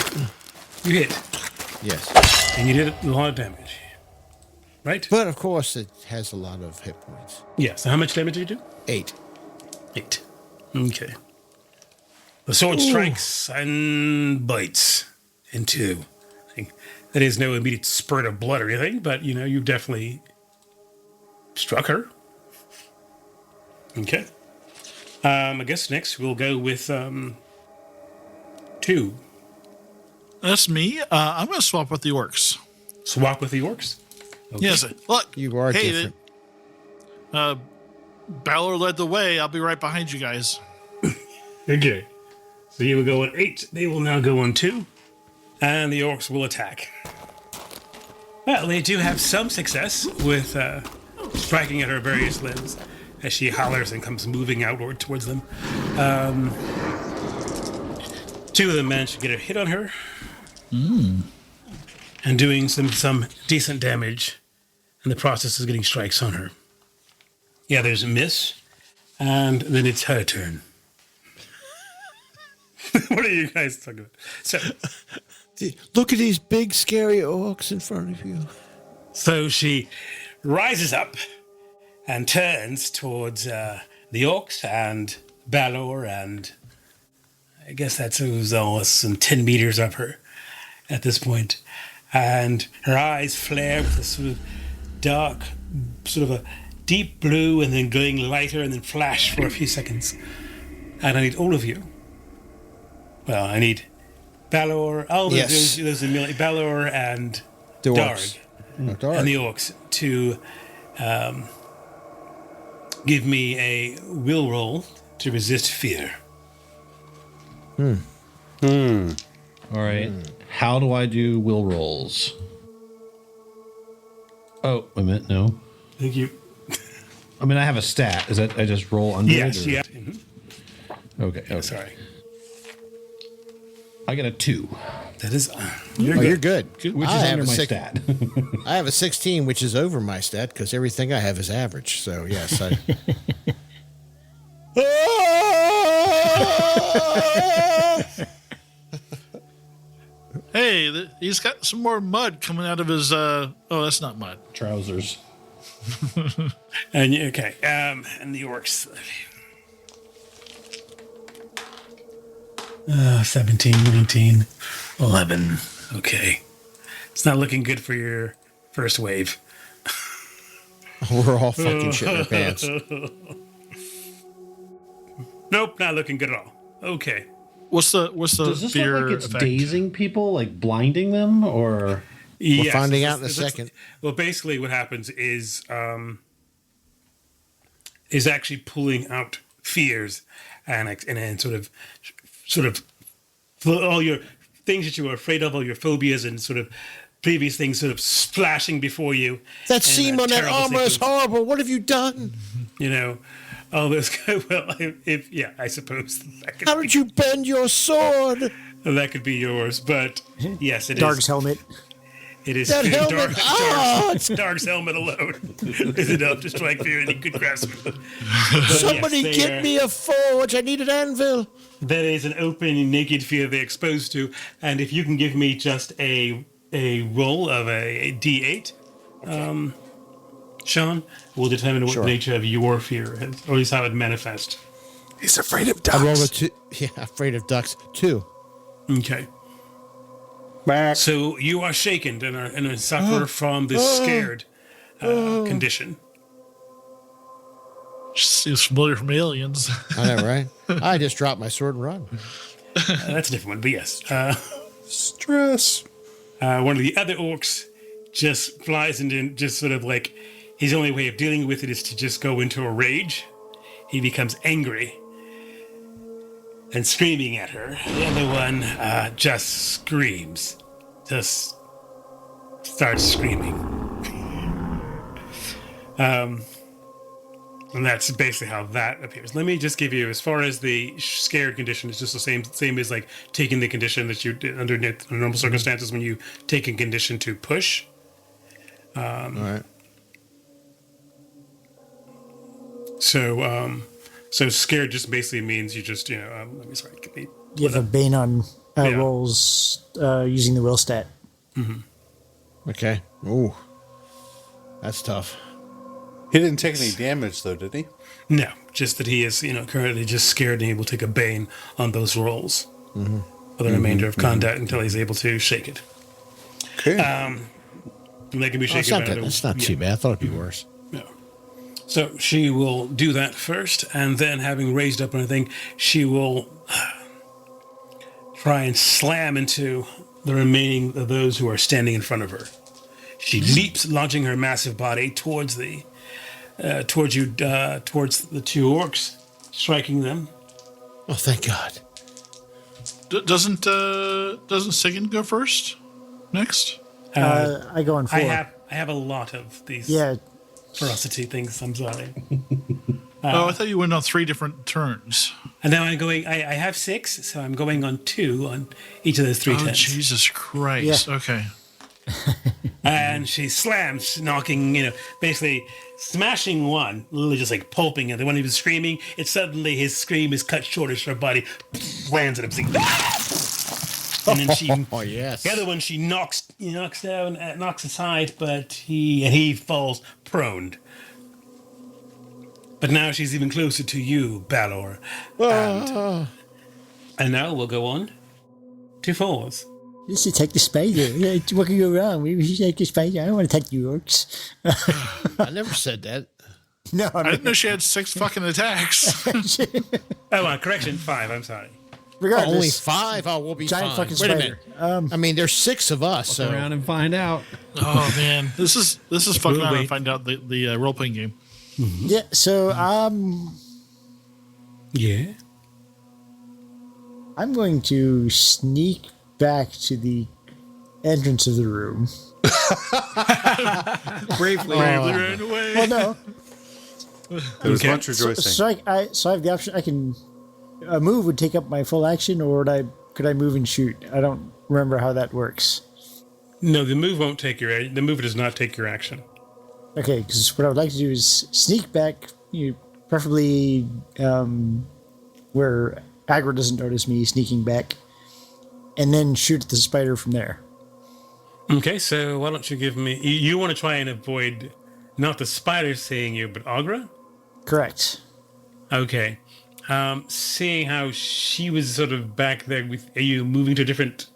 B: You hit.
I: Yes.
B: And you did a lot of damage. Right?
I: But of course it has a lot of hit points.
B: Yeah, so how much damage did you do?
I: 8.
B: 8. Okay. The sword strikes and bites in 2. That is no immediate spurt of blood or anything, but, you've definitely struck her. Okay. I guess next we'll go with 2.
A: That's me. I'm going to swap with the orcs.
B: Swap with the orcs? Okay.
A: Yes. Look.
I: You are different.
A: Balor led the way. I'll be right behind you guys.
B: Okay. So you will go on 8. They will now go on 2. And the orcs will attack. Well, they do have some success with striking at her various limbs as she hollers and comes moving outward towards them. 2 of them manage to get a hit on her. And doing some decent damage in the process of getting strikes on her. Yeah, there's a miss. And then it's her turn. What are you guys talking about? So,
I: look at these big, scary orcs in front of you.
B: So she rises up and turns towards the orcs and Balor, and I guess that's who's almost some 10 meters up her at this point. And her eyes flare with a sort of dark, sort of a deep blue, and then glowing lighter, and then flash for a few seconds. And I need all of you. Well, I need Balor. Oh, there's a million. Balor and
I: The
B: Darg.
I: orcs.
B: And the orcs to give me a will roll to resist fear.
J: All right. How do I do will rolls? Oh, wait a minute. No.
B: Thank you.
J: I have a stat. Is that I just roll under
B: Yes,
J: it? Or?
B: yeah.
J: Okay.
B: Sorry.
J: I got a 2.
B: That is...
I: You're good.
J: Which is under my stat.
I: I have a 16, which is over my stat, because everything I have is average. So, yes.
A: Hey, he's got some more mud coming out of his. Oh, that's not mud.
J: Trousers.
B: And okay, and the orcs. 17, 19, 11. Okay, it's not looking good for your first wave.
I: We're all fucking shitting our pants.
B: Nope, not looking good at all. Okay.
A: What's the
J: Does this
A: fear
J: look like it's
A: effect?
J: dazing people, like blinding them, or
I: We're finding out in a second.
B: Well, basically, what happens is actually pulling out fears and sort of all your things that you were afraid of, all your phobias and sort of previous things sort of splashing before you.
I: That seam on that armor is horrible. What have you done?
B: You know, all those. Well, I suppose.
I: How did you bend your sword?
B: That could be yours, but yes, it is.
D: Dark's helmet.
B: It is
I: That helmet.
B: Dark's helmet alone is enough to strike fear, and he could grasp it.
I: Somebody get me a forge. I need an anvil.
B: That is an open, naked fear they're exposed to, and if you can give me just a roll of a D8, Sean, will determine what the nature of your fear is, or at least how it manifests.
F: He's afraid of ducks.
I: I rolled a 2. Yeah, afraid of ducks. 2.
B: Okay. So you are shaken and suffer from this scared condition.
A: Seems familiar from Aliens.
I: I know, right? I just dropped my sword and run.
B: That's a different one, but yes.
L: Stress.
B: One of the other orcs just flies into just sort of like his only way of dealing with it is to just go into a rage. He becomes angry and screaming at her. The other one just screams. Just starts screaming. And that's basically how that appears. Let me just give you, as far as the scared condition, it's just the same as like taking the condition that you did under normal circumstances when you take a condition to push.
I: All right.
B: So scared just basically means you just, let me get me.
D: You have a bane on rolls using the will stat.
B: Mm-hmm.
I: Okay. Ooh. That's tough.
L: He didn't take any damage, though, did he?
B: No, just that he is, currently just scared and he will take a bane on those rolls for the remainder of combat until he's able to shake it.
L: Okay.
B: And they can be shaken.
I: That's not too bad. I thought it'd be worse.
B: No. So she will do that first, and then having raised up anything, she will try and slam into the remaining of those who are standing in front of her. She leaps, launching her massive body towards the towards the two orcs, striking them.
I: Oh, thank God!
A: Doesn't Sigyn go first? Next?
D: I go on 4.
B: I have a lot of these ferocity things. I'm sorry.
A: I thought you went on 3 different turns.
B: And now I'm going. I have 6, so I'm going on 2 on each of those 3 turns.
A: Jesus Christ!
D: Yeah.
A: Okay.
B: And she slams, knocking, basically smashing one, literally just like pulping it. The one he was screaming, his scream is cut short as her body lands at him. Like, and then she, the other one she knocks down, knocks aside, but he falls prone. But now she's even closer to you, Balor. And now we'll go on to 4s.
D: You should take the spider. What can go wrong? We should take the spider. I don't want to take the orcs.
I: I never said that.
D: No,
A: I didn't know she had 6 fucking attacks.
B: Correction, 5. I'm sorry.
D: Regardless,
I: only 5. Oh, we'll be
D: giant
I: fine.
D: fucking
I: Wait a
D: spider.
I: minute. I mean, there's 6 of us.
F: Look
I: So
F: around and find out.
A: Oh man, this is fucking around to find out the role playing game.
B: Mm-hmm.
D: Yeah. So
B: yeah.
D: I'm going to sneak back to the entrance of the room.
F: Bravely
A: ran away.
D: Well, no.
L: There was much rejoicing.
D: So I have the option. I can. A move would take up my full action, or could I move and shoot? I don't remember how that works.
B: No, the move won't take the move does not take your action.
D: Okay, because what I would like to do is sneak back, preferably where Agra doesn't notice me sneaking back, and then shoot at the spider from there.
B: Okay, so why don't you give me... You want to try and avoid not the spider seeing you, but Agra?
D: Correct.
B: Okay. Seeing how she was sort of back there, are you moving to a different...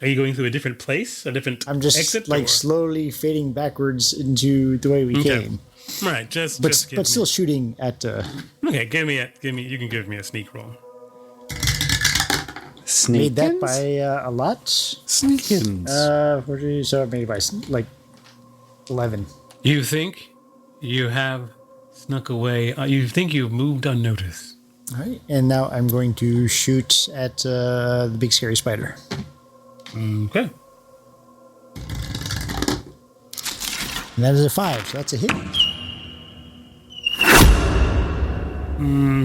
B: Are you going through a different place? A different
D: I'm just
B: exit?
D: slowly fading backwards into the way we came.
B: Right, just
D: but
B: give
D: but still
B: me.
D: shooting at.
B: Okay, you can give me a sneak roll.
D: Made that by a lot.
L: Sneakins.
D: 40, so I made it by like 11.
B: You think you have snuck away? You think you've moved unnoticed?
D: All right, and now I'm going to shoot at the big scary spider.
B: Okay.
D: And that is a 5, so that's a hit.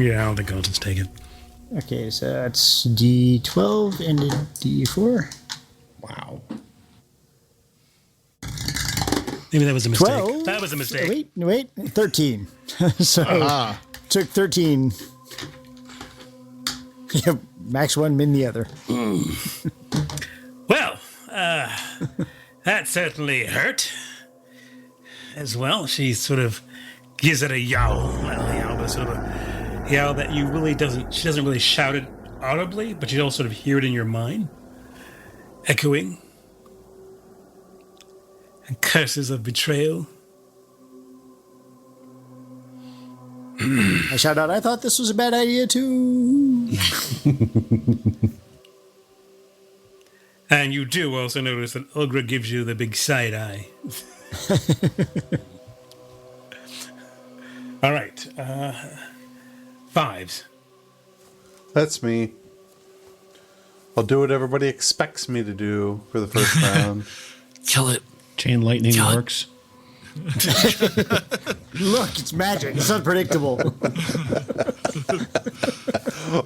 B: Yeah, I don't think I'll just take it.
D: Okay, so that's D12 and a D4.
J: Wow.
B: Maybe that was a mistake.
D: 12?
B: That was a mistake.
D: Wait, 13. So took 13. Yeah, max one, min the other.
B: Well, that certainly hurt. As well, she sort of gives it a yowl. Not a yowl, but sort of a yowl that she doesn't really shout it audibly, but you all sort of hear it in your mind, echoing. And curses of betrayal.
D: I shout out, I thought this was a bad idea too.
B: And you do also notice that Agra gives you the big side eye. All right. 5s.
L: That's me. I'll do what everybody expects me to do for the first round.
A: Kill it.
J: Chain lightning works.
D: Look, it's magic. It's unpredictable.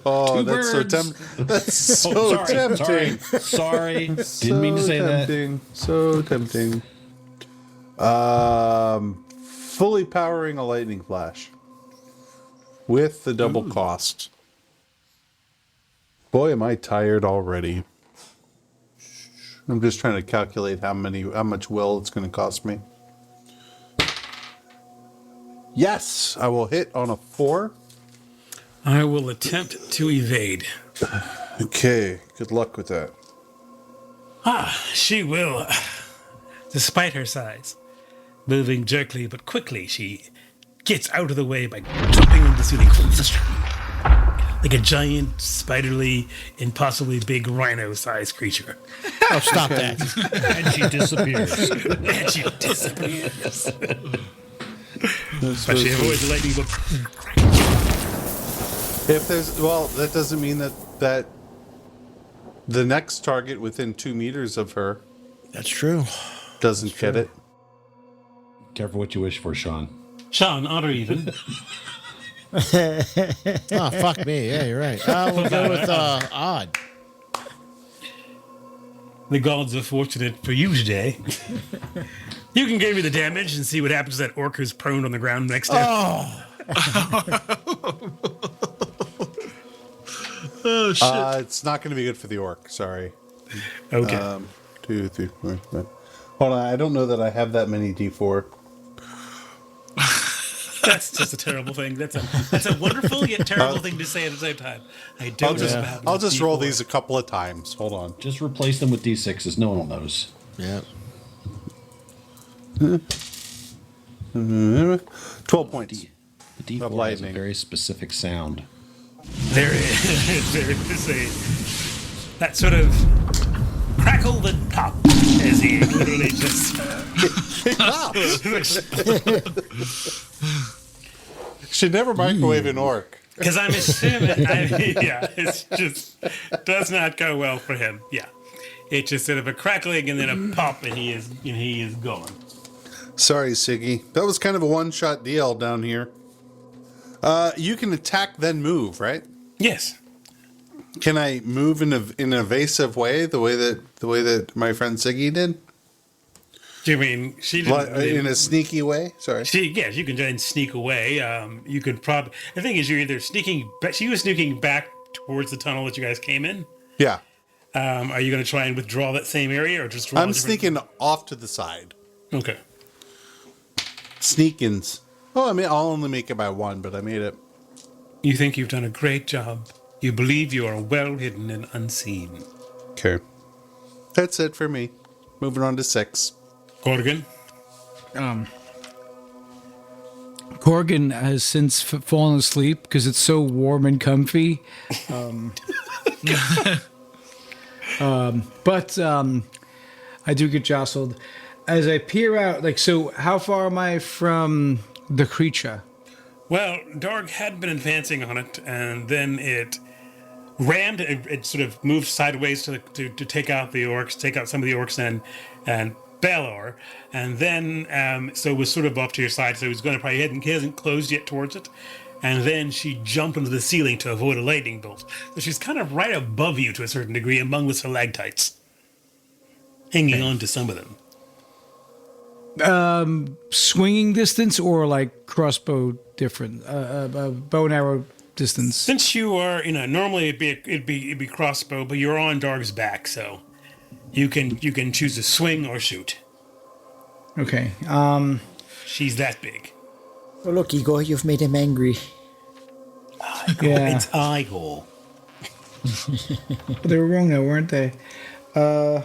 L: Oh,
J: Two
L: that's so
J: birds.
L: That's so tempting.
J: Sorry. Didn't mean to say
L: tempting. So tempting. Fully powering a lightning flash with the double cost. Boy, am I tired already. I'm just trying to calculate how much will it's going to cost me. Yes, I will hit on a 4.
B: I will attempt to evade.
L: Okay, good luck with that.
B: She will, despite her size, moving jerkily but quickly, she gets out of the way by jumping into Sunny like a giant, spiderly, impossibly big rhino-sized creature.
I: Oh, stop that.
J: And she disappears.
B: And she disappears. But she avoids the lightning bolt.
L: If there's, well, that doesn't mean that the next target within 2 meters of her
I: That's true.
L: doesn't get it.
J: Careful what you wish for, Sean.
B: Sean, odd or even?
I: Oh, fuck me. Yeah, you're right. We'll go with odd.
B: The gods are fortunate for you today. You can give me the damage and see what happens to that orc who's prone on the ground next to you.
A: Oh, shit.
L: It's not going to be good for the orc. Sorry.
B: Okay.
L: 2, 3, 4, 5. Hold on. I don't know that I have that many D4.
B: That's just a terrible thing. That's a wonderful yet terrible thing to say at the same time. I don't know about
L: I'll just roll
B: D4.
L: these a couple of times. Hold on.
J: Just replace them with D6s. No one knows.
I: Yeah.
L: 12 points.
J: The D4 has a
L: lightning.
J: very specific sound.
B: There is that sort of crackle and pop as he literally just
L: Should never microwave an orc.
B: because I'm assuming it's just does not go well for him. Yeah, it's just sort of a crackling and then a pop and he is gone.
L: Sorry, Siggy. That was kind of a one-shot deal down here. You can attack then move, right?
B: Yes.
L: Can I move in an evasive way, the way that my friend Siggy did?
B: Do you mean she didn't?
L: In a sneaky way? Sorry.
B: Yes, you can try and sneak away. You could probably. The thing is, you're either sneaking. She was sneaking back towards the tunnel that you guys came in.
L: Yeah.
B: Are you going to try and withdraw that same area, or just?
L: I'm sneaking off to the side.
B: Okay.
L: Sneakins. Oh, I mean, I'll only make it by 1, but I made it.
B: You think you've done a great job. You believe you are well hidden and unseen.
L: Okay. That's it for me. Moving on to 6.
B: Corrigan?
E: Corgan has since fallen asleep because it's so warm and comfy. But I do get jostled. As I peer out, so how far am I from the creature?
B: Well, Darg had been advancing on it, and then it rammed. It sort of moved sideways to take out the orcs, take out some of the orcs and Balor, and then so it was sort of off to your side. So he was going to probably he hasn't closed yet towards it, and then she jumped into the ceiling to avoid a lightning bolt. So she's kind of right above you to a certain degree, among the stalactites, hanging on to some of them.
E: Swinging distance or like crossbow different, bow and arrow distance.
B: Since you are, normally it'd be crossbow, but you're on Darg's back, so you can choose to swing or shoot.
E: Okay.
B: She's that big.
D: Oh, look, Igor, you've made him angry.
E: Yeah.
B: It's Igor.
E: But they were wrong though, weren't they? All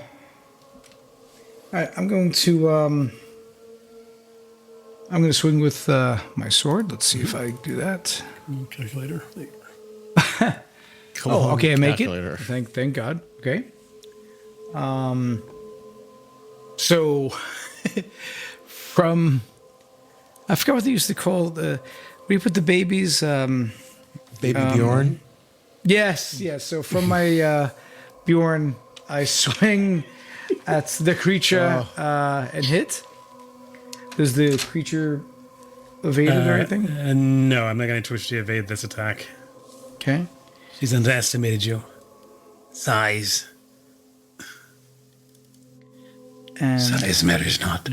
E: right, I'm going to swing with my sword. Let's see if I do that.
B: Calculator.
E: Okay, I make
I: calculator.
E: it. Thank God. Okay. So from I forgot what they used to call where you put the babies.
I: Baby Bjorn.
E: Yes. So from my Bjorn, I swing at the creature and hit. Does the creature evade it or anything?
B: No, I'm not going to twitch to evade this attack.
E: Okay.
B: She's underestimated you. Size.
E: And
B: Size matters not.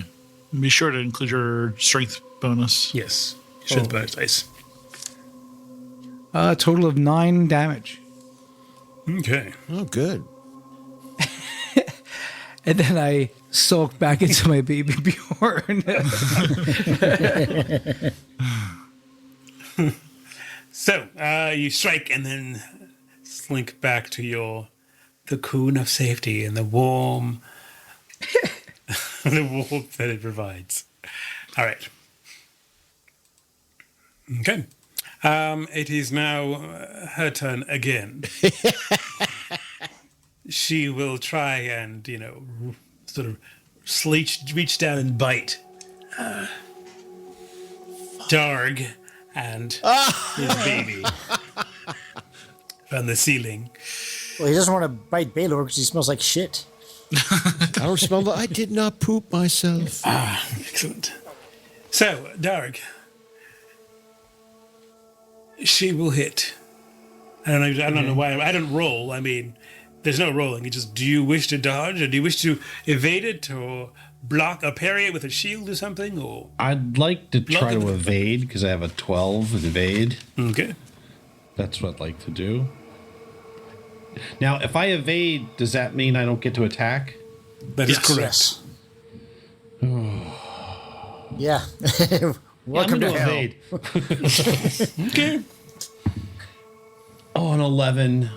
A: Be sure to include your strength bonus.
B: Yes. Strength bonus dice.
E: A total of 9 damage.
B: Okay.
I: Oh, good.
E: And then I sulk back into my baby Bjorn.
B: So, you strike and then slink back to your cocoon of safety and the warmth that it provides. All right. Okay. It is now her turn again. She will try and, sort of reach down and bite Darg and his baby on the ceiling.
D: Well, he doesn't want to bite Balor because he smells like shit.
I: I don't smell that. I did not poop myself.
B: Excellent. So, Darg, she will hit. I don't know why. I don't roll. I mean, there's no rolling. It's just, do you wish to dodge, or do you wish to evade it, or block or parry it with a shield or something? Or
J: I'd like to try to evade because I have a 12 with evade.
B: Okay.
J: That's what I'd like to do. Now, if I evade, does that mean I don't get to attack?
B: That is correct.
D: Yes. Yeah.
J: Welcome to evade.
B: Okay.
J: Oh, an 11.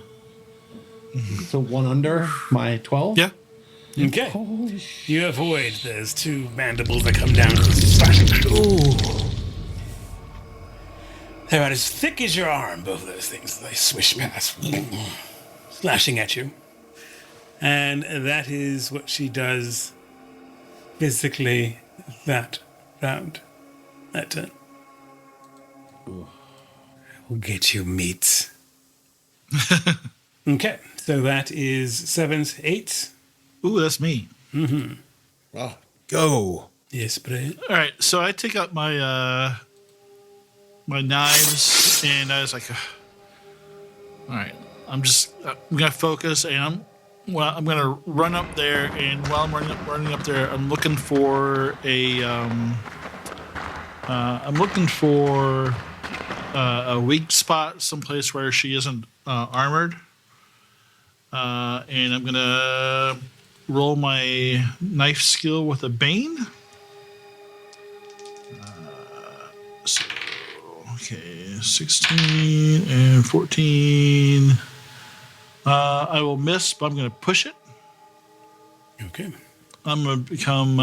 J: So 1 under my 12?
A: Yeah.
B: Okay. You avoid those 2 mandibles that come down. Ooh. They're about as thick as your arm, both of those things. They swish past, slashing at you. And that is what she does physically that round. That turn. We'll get you meats. Okay, so that is 7s, 8s.
A: Ooh, that's me.
B: Mm-hmm.
I: Oh, go.
B: Yes, Brett.
A: All right, so I take out my my knives, and I was like, all right, I'm gonna focus, and I'm gonna run up there, and while I'm running up there, I'm looking for a weak spot, someplace where she isn't armored, and I'm gonna roll my knife skill with a bane. So, okay, 16 and 14. I will miss, but I'm going to push it.
B: Okay.
A: I'm going to become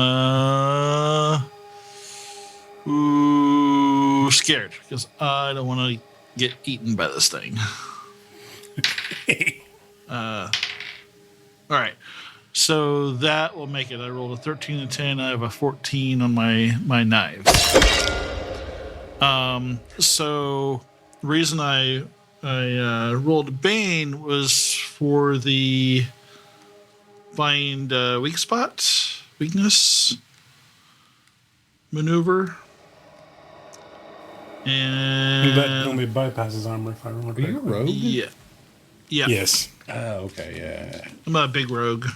A: scared because I don't want to get eaten by this thing. All right. So that will make it. I rolled a 13 and 10. I have a 14 on my knives. So the reason I rolled a Bane was for the find weakness maneuver. And
B: that only bypasses armor, if I remember.
J: Are you a rogue?
A: Yeah.
B: Yes.
J: Oh, okay, yeah.
A: I'm a big rogue.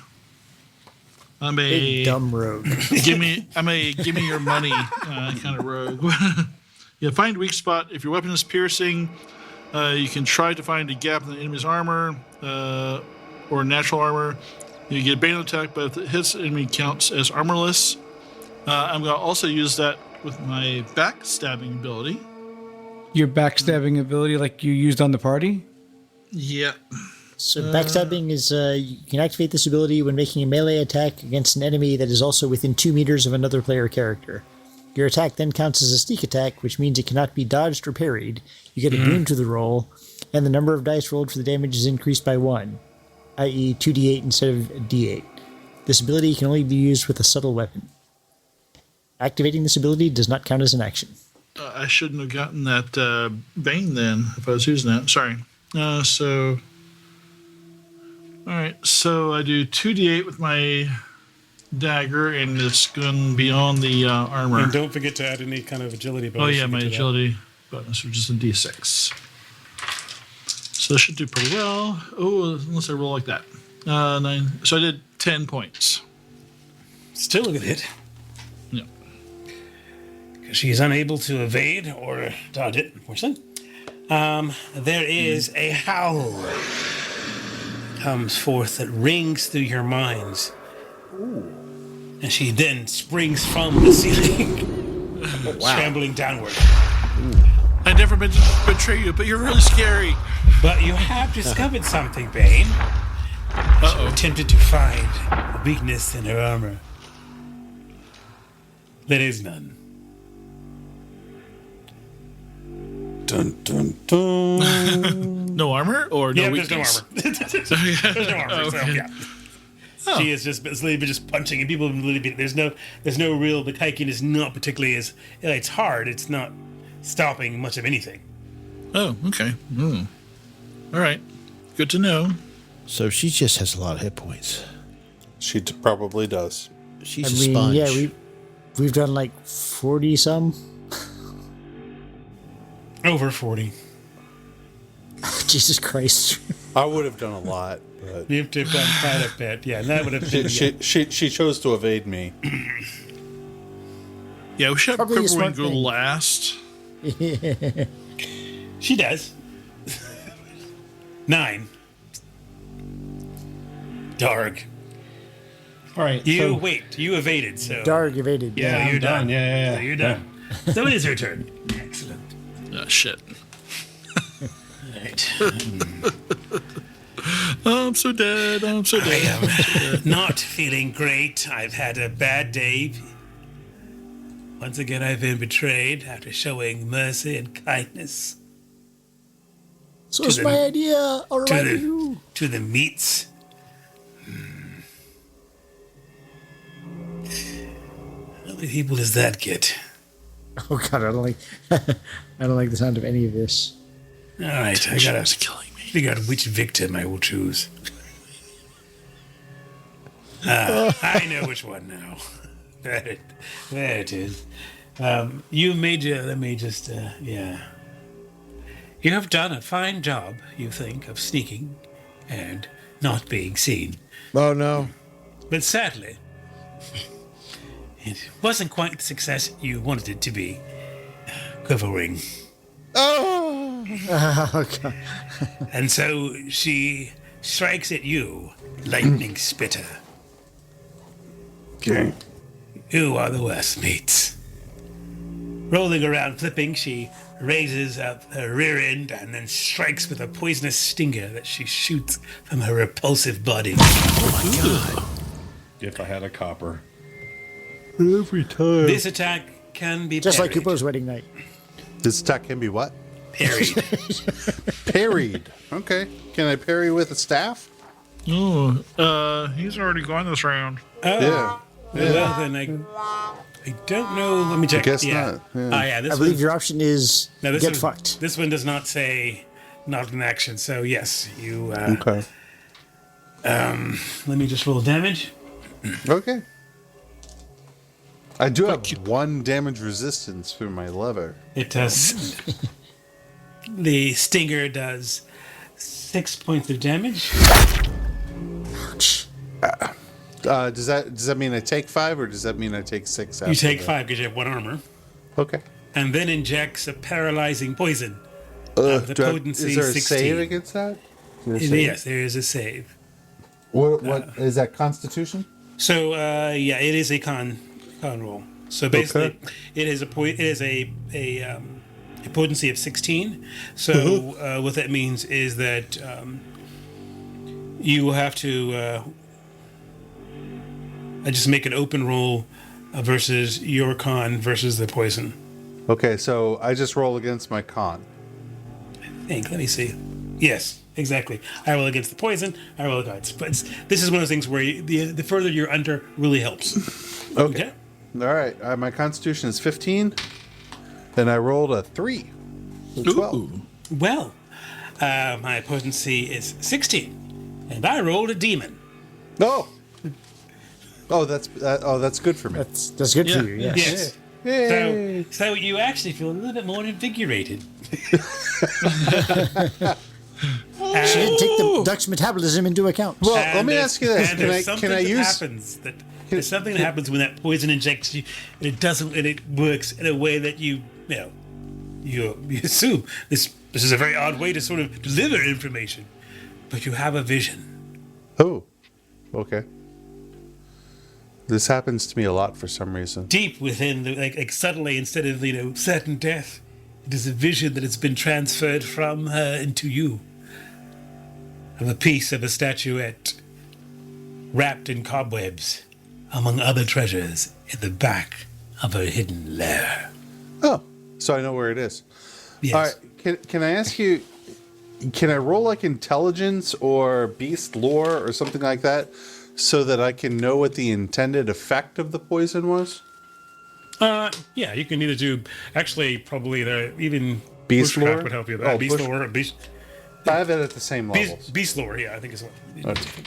A: I'm a
D: Big dumb rogue.
A: I'm a give me your money kind of rogue. Yeah, find weak spot. If your weapon is piercing, you can try to find a gap in the enemy's armor or natural armor. You get a bane attack, but if it hits the enemy, counts as armorless. I'm going to also use that with my backstabbing ability.
E: Your backstabbing ability, like you used on the party?
A: Yeah.
D: So backstabbing is you can activate this ability when making a melee attack against an enemy that is also within 2 meters of another player character. Your attack then counts as a sneak attack, which means it cannot be dodged or parried. You get a boon to the roll, and the number of dice rolled for the damage is increased by 1, i.e. 2d8 instead of a d8. This ability can only be used with a subtle weapon. Activating this ability does not count as an action.
A: I shouldn't have gotten that Bane then if I was using that. Sorry. All right, so I do 2d8 with my dagger, and it's going to be on the armor.
B: And don't forget to add any kind of agility bonus.
A: Oh, yeah, my agility bonus, which is a d6. So this should do pretty well. Oh, unless I roll like that. 9. So I did 10 points.
B: Still a good hit.
A: Yeah.
B: Because she's unable to evade or dodge it, unfortunately. There is a howl comes forth that rings through your minds. Ooh. And she then springs from the ceiling, scrambling downward.
A: I never meant to betray you, but you're really scary.
B: But you have discovered something, Bane. She attempted to find a weakness in her armor. There is none.
H: Dun, dun, dun.
A: No armor or no weakness?
B: There's no armor. There's no armor.
A: Okay.
B: So, yeah. Oh. She is just literally just punching, and people literally there's no real. The hiking is not particularly as it's hard. It's not stopping much of anything.
A: Oh, okay. All right, good to know.
I: So she just has a lot of hit points.
L: She probably does.
I: She's a sponge.
D: Yeah, we've done like 40 some.
B: Over 40.
D: Jesus Christ.
L: I would have done a lot, but
B: You've done quite a bit. Yeah, that would have been.
L: she chose to evade me.
A: Yeah, we should have
D: Probably a
A: Quiverwing
D: smart
A: go
D: thing.
A: last.
B: She does. 9. Darg.
J: All right.
B: You evaded, so.
D: Darg evaded.
B: Yeah, you're done.
J: Yeah.
B: So you're done. So it is her turn. Excellent.
A: Oh, shit.
B: Right.
A: I'm so dead. I'm so dead.
B: I am not feeling great. I've had a bad day. Once again, I've been betrayed after showing mercy and kindness.
D: So it's my idea. All right,
B: to the meats. How many people does that get?
D: Oh God, I don't like the sound of any of this.
B: All right, I gotta
A: killing me.
B: figure out which victim I will choose. I know which one now. There it is. You major. Let me just. Yeah. You have done a fine job, you think, of sneaking and not being seen.
I: Oh no!
B: But sadly, it wasn't quite the success you wanted it to be. Quiverwing.
I: Oh!
D: God.
B: And so she strikes at you, lightning spitter.
H: Okay.
B: You are the worst, mates. Rolling around, flipping, she raises up her rear end and then strikes with a poisonous stinger that she shoots from her repulsive body.
A: Oh my God.
J: If I had a copper.
I: Every time.
B: This attack can be
D: Just like
B: parried.
D: Kupo's wedding night.
L: This attack can be what?
B: Parried.
L: Parried. Okay. Can I parry with a staff?
A: Ooh, he's already gone this round.
B: Oh.
L: Yeah.
B: Well, then I don't know. Let me check.
L: I guess
B: yeah.
L: not. Yeah.
B: This
D: I believe your option is
B: this
D: get fucked.
B: This one does not say not an action. So yes, you.
L: Okay.
B: Let me just roll damage.
L: Okay. I do have 1 damage resistance for my lever.
B: It does. The stinger does 6 points of damage.
L: Does that mean I take 5 or does that mean I take 6?
B: You take 5 because you have 1 armor.
L: Okay.
B: And then injects a paralyzing poison.
L: Is
B: The potency
L: there a
B: 16.
L: save against that?
B: Yes, there is a save.
L: What is that? Constitution?
B: So yeah, it is a con roll. So basically, it is a potency of 16. So what that means is that you will have to just make an open roll versus your con versus the poison.
L: Okay, so I just roll against my con.
B: Let me see. Yes, exactly. I roll against the poison. I roll against. But this is one of those things where the further you're under really helps.
L: Okay. All right. My Constitution is 15, and I rolled a 3. So 12.
B: Ooh. Well, my potency is 16, and I rolled a demon.
L: No. Oh, that's good for me.
D: That's good for you. Yes.
B: Yes.
L: Yay.
B: So you actually feel a little bit more invigorated.
D: She didn't take the duck's metabolism into account.
L: Well, let me ask you this: Can I use?
B: There's something that happens when that poison injects you, and it doesn't, and it works in a way that you assume this is a very odd way to sort of deliver information, but you have a vision.
L: Oh, okay. This happens to me a lot for some reason.
B: Deep within, like subtly, instead of certain death, it is a vision that has been transferred from her into you. Of a piece of a statuette wrapped in cobwebs, among other treasures, in the back of her hidden lair.
L: Oh, so I know where it is.
B: Yes.
L: All right. Can I ask you? Can I roll like intelligence or beast lore or something like that, so that I can know what the intended effect of the poison was?
B: Yeah, you can either do. Actually, probably even
L: beast
B: bushcraft
L: lore
B: would help you with that. Beast lore, beast.
L: I have it at the same level.
B: Beast lore, yeah, I think is what.
L: Okay.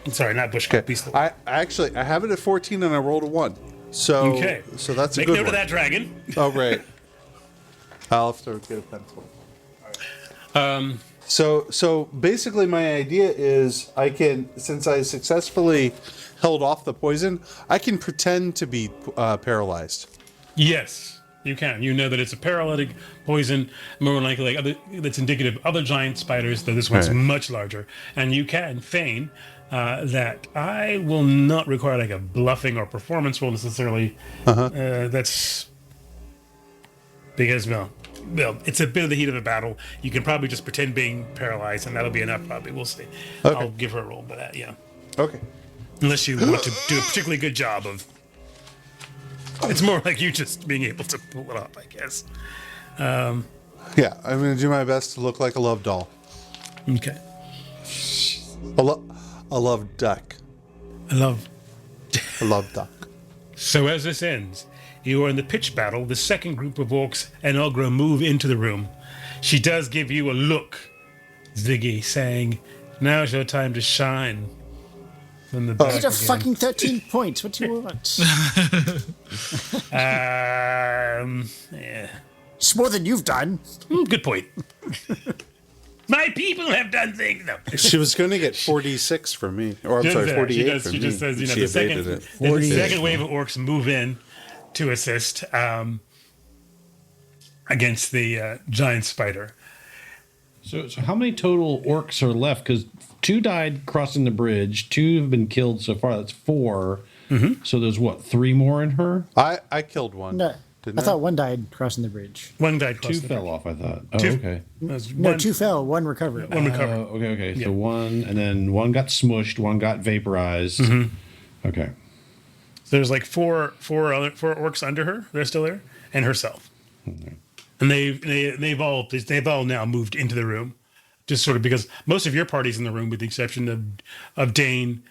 B: I'm sorry, not bushcraft. Beast lore.
L: I have it at 14 and I rolled a 1. So
B: okay.
L: So that's
B: Make
L: a good
B: note
L: one.
B: of that dragon.
L: Oh right. I'll have to get a pencil. So basically, my idea is I can, since I successfully held off the poison, I can pretend to be paralyzed.
B: Yes, you can. You know that it's a paralytic poison, more likely that's indicative of other giant spiders, though this one's much larger. And you can feign that I will not require like a bluffing or performance roll necessarily. That's because, well, it's a bit of the heat of a battle. You can probably just pretend being paralyzed, and that'll be enough, probably. We'll see.
L: Okay.
B: I'll give her a roll for that, yeah.
L: Okay.
B: Unless you want to do a particularly good job of... It's more like you just being able to pull it off, I guess.
L: Yeah, I'm going to do my best to look like a love doll.
B: Okay.
L: A love duck.
B: I love...
L: A love duck.
B: So as this ends, you are in the pitch battle. The second group of orcs and Agra move into the room. She does give you a look, Ziggy, saying, "Now's your time to shine." From the back
D: Get a fucking 13 points. What do you want?
B: Yeah.
D: It's more than you've done.
B: Good point. My people have done things. No.
L: She was going to get 46 from me. Or I'm sorry, 48 from me.
B: She just says,
L: She
B: the second wave of orcs move in to assist against the giant spider.
J: So how many total orcs are left? Because 2 died crossing the bridge. 2 have been killed so far. That's 4. Mm-hmm. So there's what, 3 more in her?
L: I killed one.
D: No, I thought 1 died crossing the bridge.
B: 1 died.
J: 2 fell off, I thought. Oh,
B: 2,
J: okay.
D: No, 2 fell. 1 recovered.
B: 1 recovered.
J: Okay.
B: Yeah.
J: So 1, and then 1 got smushed. 1 got vaporized.
B: Mm-hmm.
J: Okay.
B: So there's like four orcs under her. They're still there, and herself.
J: Okay.
B: And they've all now moved into the room, just sort of because most of your party's in the room, with the exception of Dane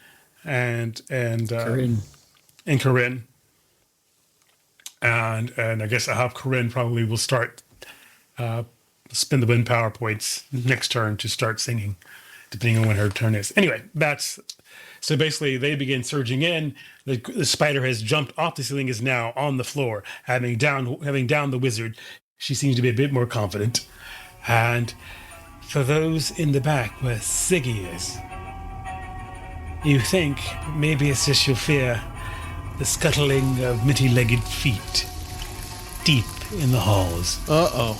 B: and Corinne. And I guess Corinne probably will start spend the wind power points next turn to start singing, depending on when her turn is. Anyway, so basically they begin surging in. The spider has jumped off the ceiling, is now on the floor, having down the wizard. She seems to be a bit more confident. And for those in the back where Siggy is, you think maybe it's just your fear, the scuttling of mitty-legged feet deep in the halls.
I: Uh-oh.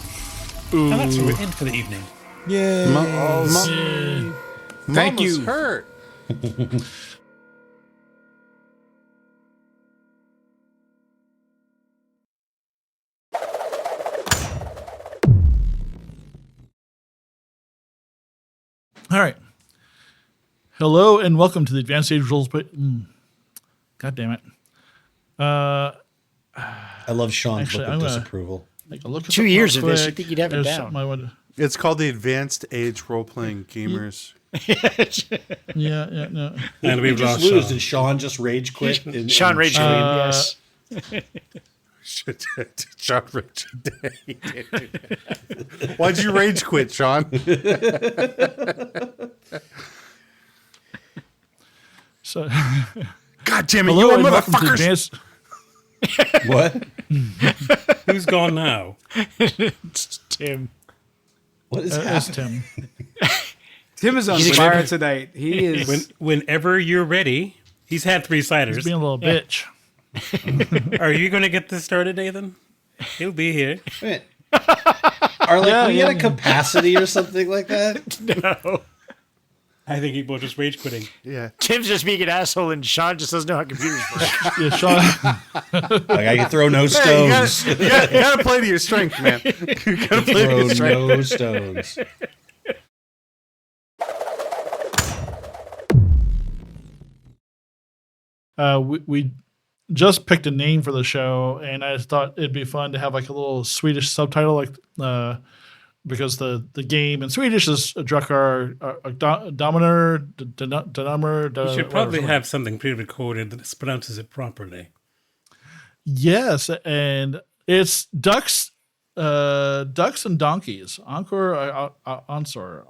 B: And that's where we're in for the evening.
I: Yay.
E: Thank you.
L: Hurt.
A: All right. Hello and welcome to the Advanced Age Rules. God damn it.
J: I love Sean's
A: Actually,
J: look of disapproval.
A: Look
D: 2 years of this, I think you'd have it down.
L: It's called the Advanced Age Role Playing Gamers.
A: Yeah, no.
B: And we
J: just
B: lost
J: lose. Did Sean just rage quit?
D: Sean rage quit, yes.
L: Sean rage. Why'd you rage quit, Sean?
A: So,
L: God damn it,
A: hello
L: you
A: and welcome to
L: motherfuckers!
J: What?
B: Who's gone now?
D: It's Tim.
J: What is
A: That's
J: happening?
A: Tim.
E: Tim is on fire tonight. He is.
B: Whenever you're ready, he's had 3 ciders.
A: He's being a little bitch.
B: Are you going to get this started, Nathan? He'll be here.
J: Wait. Are we at a capacity or something like that?
D: No.
B: I think people are just rage quitting.
L: Yeah.
D: Tim's just being an asshole, and Sean just doesn't know how computers work.
A: Yeah, Sean.
J: I can throw no stones.
L: Hey, you gotta play to your strength, man. You gotta play to your strength.
J: No stones.
A: We just picked a name for the show, and I thought it'd be fun to have like a little Swedish subtitle, because the game in Swedish is Drakar Dominator.
B: You should probably have something pre-recorded that pronounces it properly.
A: Yes, and it's ducks and donkeys. Encore, Ansor.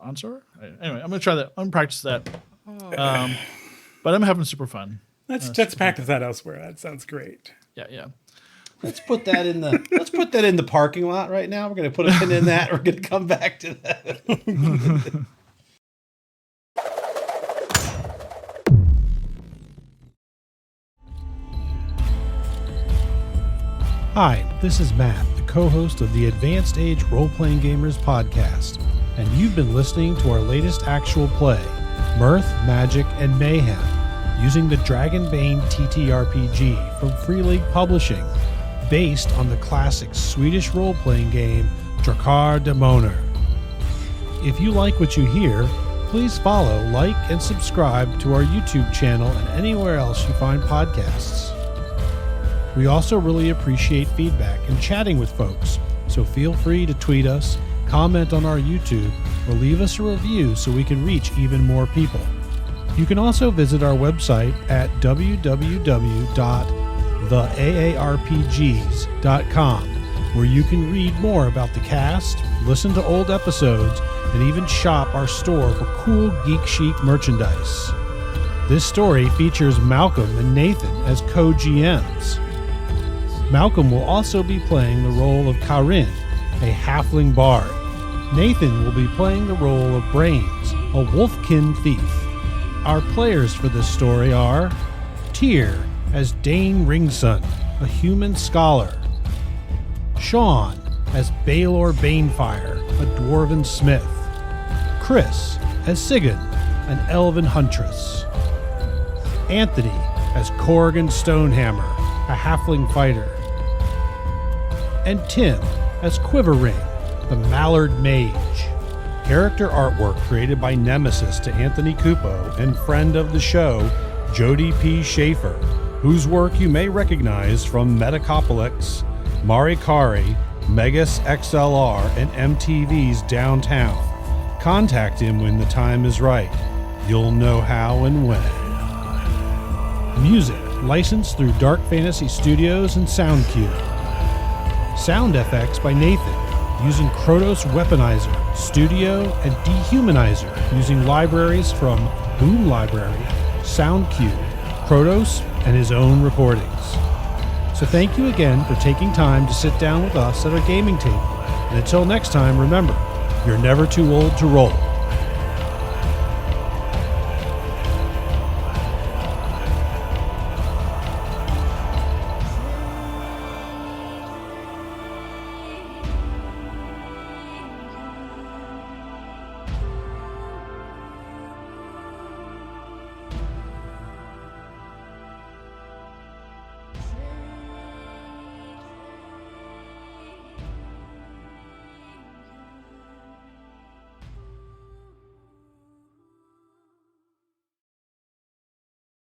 A: Anyway, I'm gonna try that. I'm gonna practice that. But I'm having super fun.
B: Let's practice that elsewhere. That sounds great.
A: Yeah.
J: Let's put that in the parking lot right now. We're going to put a pin in that. We're going to come back to that.
M: Hi, this is Matt, the co-host of the Advanced Age Role-Playing Gamers podcast, and you've been listening to our latest actual play, Mirth, Magic, and Mayhem, using the Dragonbane TTRPG from Free League Publishing, based on the classic Swedish role-playing game Drakar Demoner. If you like what you hear, please follow, like, and subscribe to our YouTube channel and anywhere else you find podcasts. We also really appreciate feedback and chatting with folks, so feel free to tweet us, comment on our YouTube, or leave us a review so we can reach even more people. You can also visit our website at www.theaarpgs.com, where you can read more about the cast, listen to old episodes, and even shop our store for cool geek chic merchandise. This story features Malcolm and Nathan as co-GMs. Malcolm will also be playing the role of Karin, a halfling bard. Nathan will be playing the role of Brains, a wolfkin thief. Our players for this story are Tyr as Dane Ringson, a human scholar, Sean as Baelor Banefire, a dwarven smith, Chris as Sigurd, an elven huntress, Anthony as Corrigan Stonehammer, a halfling fighter, and Tim as Quiverring, the Mallard Mage. Character artwork created by Nemesis to Anthony Cupo and friend of the show, Jody P. Schaefer, whose work you may recognize from Metacopolis, Marikari, Megas XLR and MTV's Downtown. Contact him when the time is right. You'll know how and when. Music licensed through Dark Fantasy Studios and SoundCube. Sound FX by Nathan, using Krotos Weaponizer, Studio, and Dehumanizer, using libraries from Boom Library, SoundCube, Krotos, and his own recordings. So thank you again for taking time to sit down with us at our gaming table. And until next time, remember, you're never too old to roll.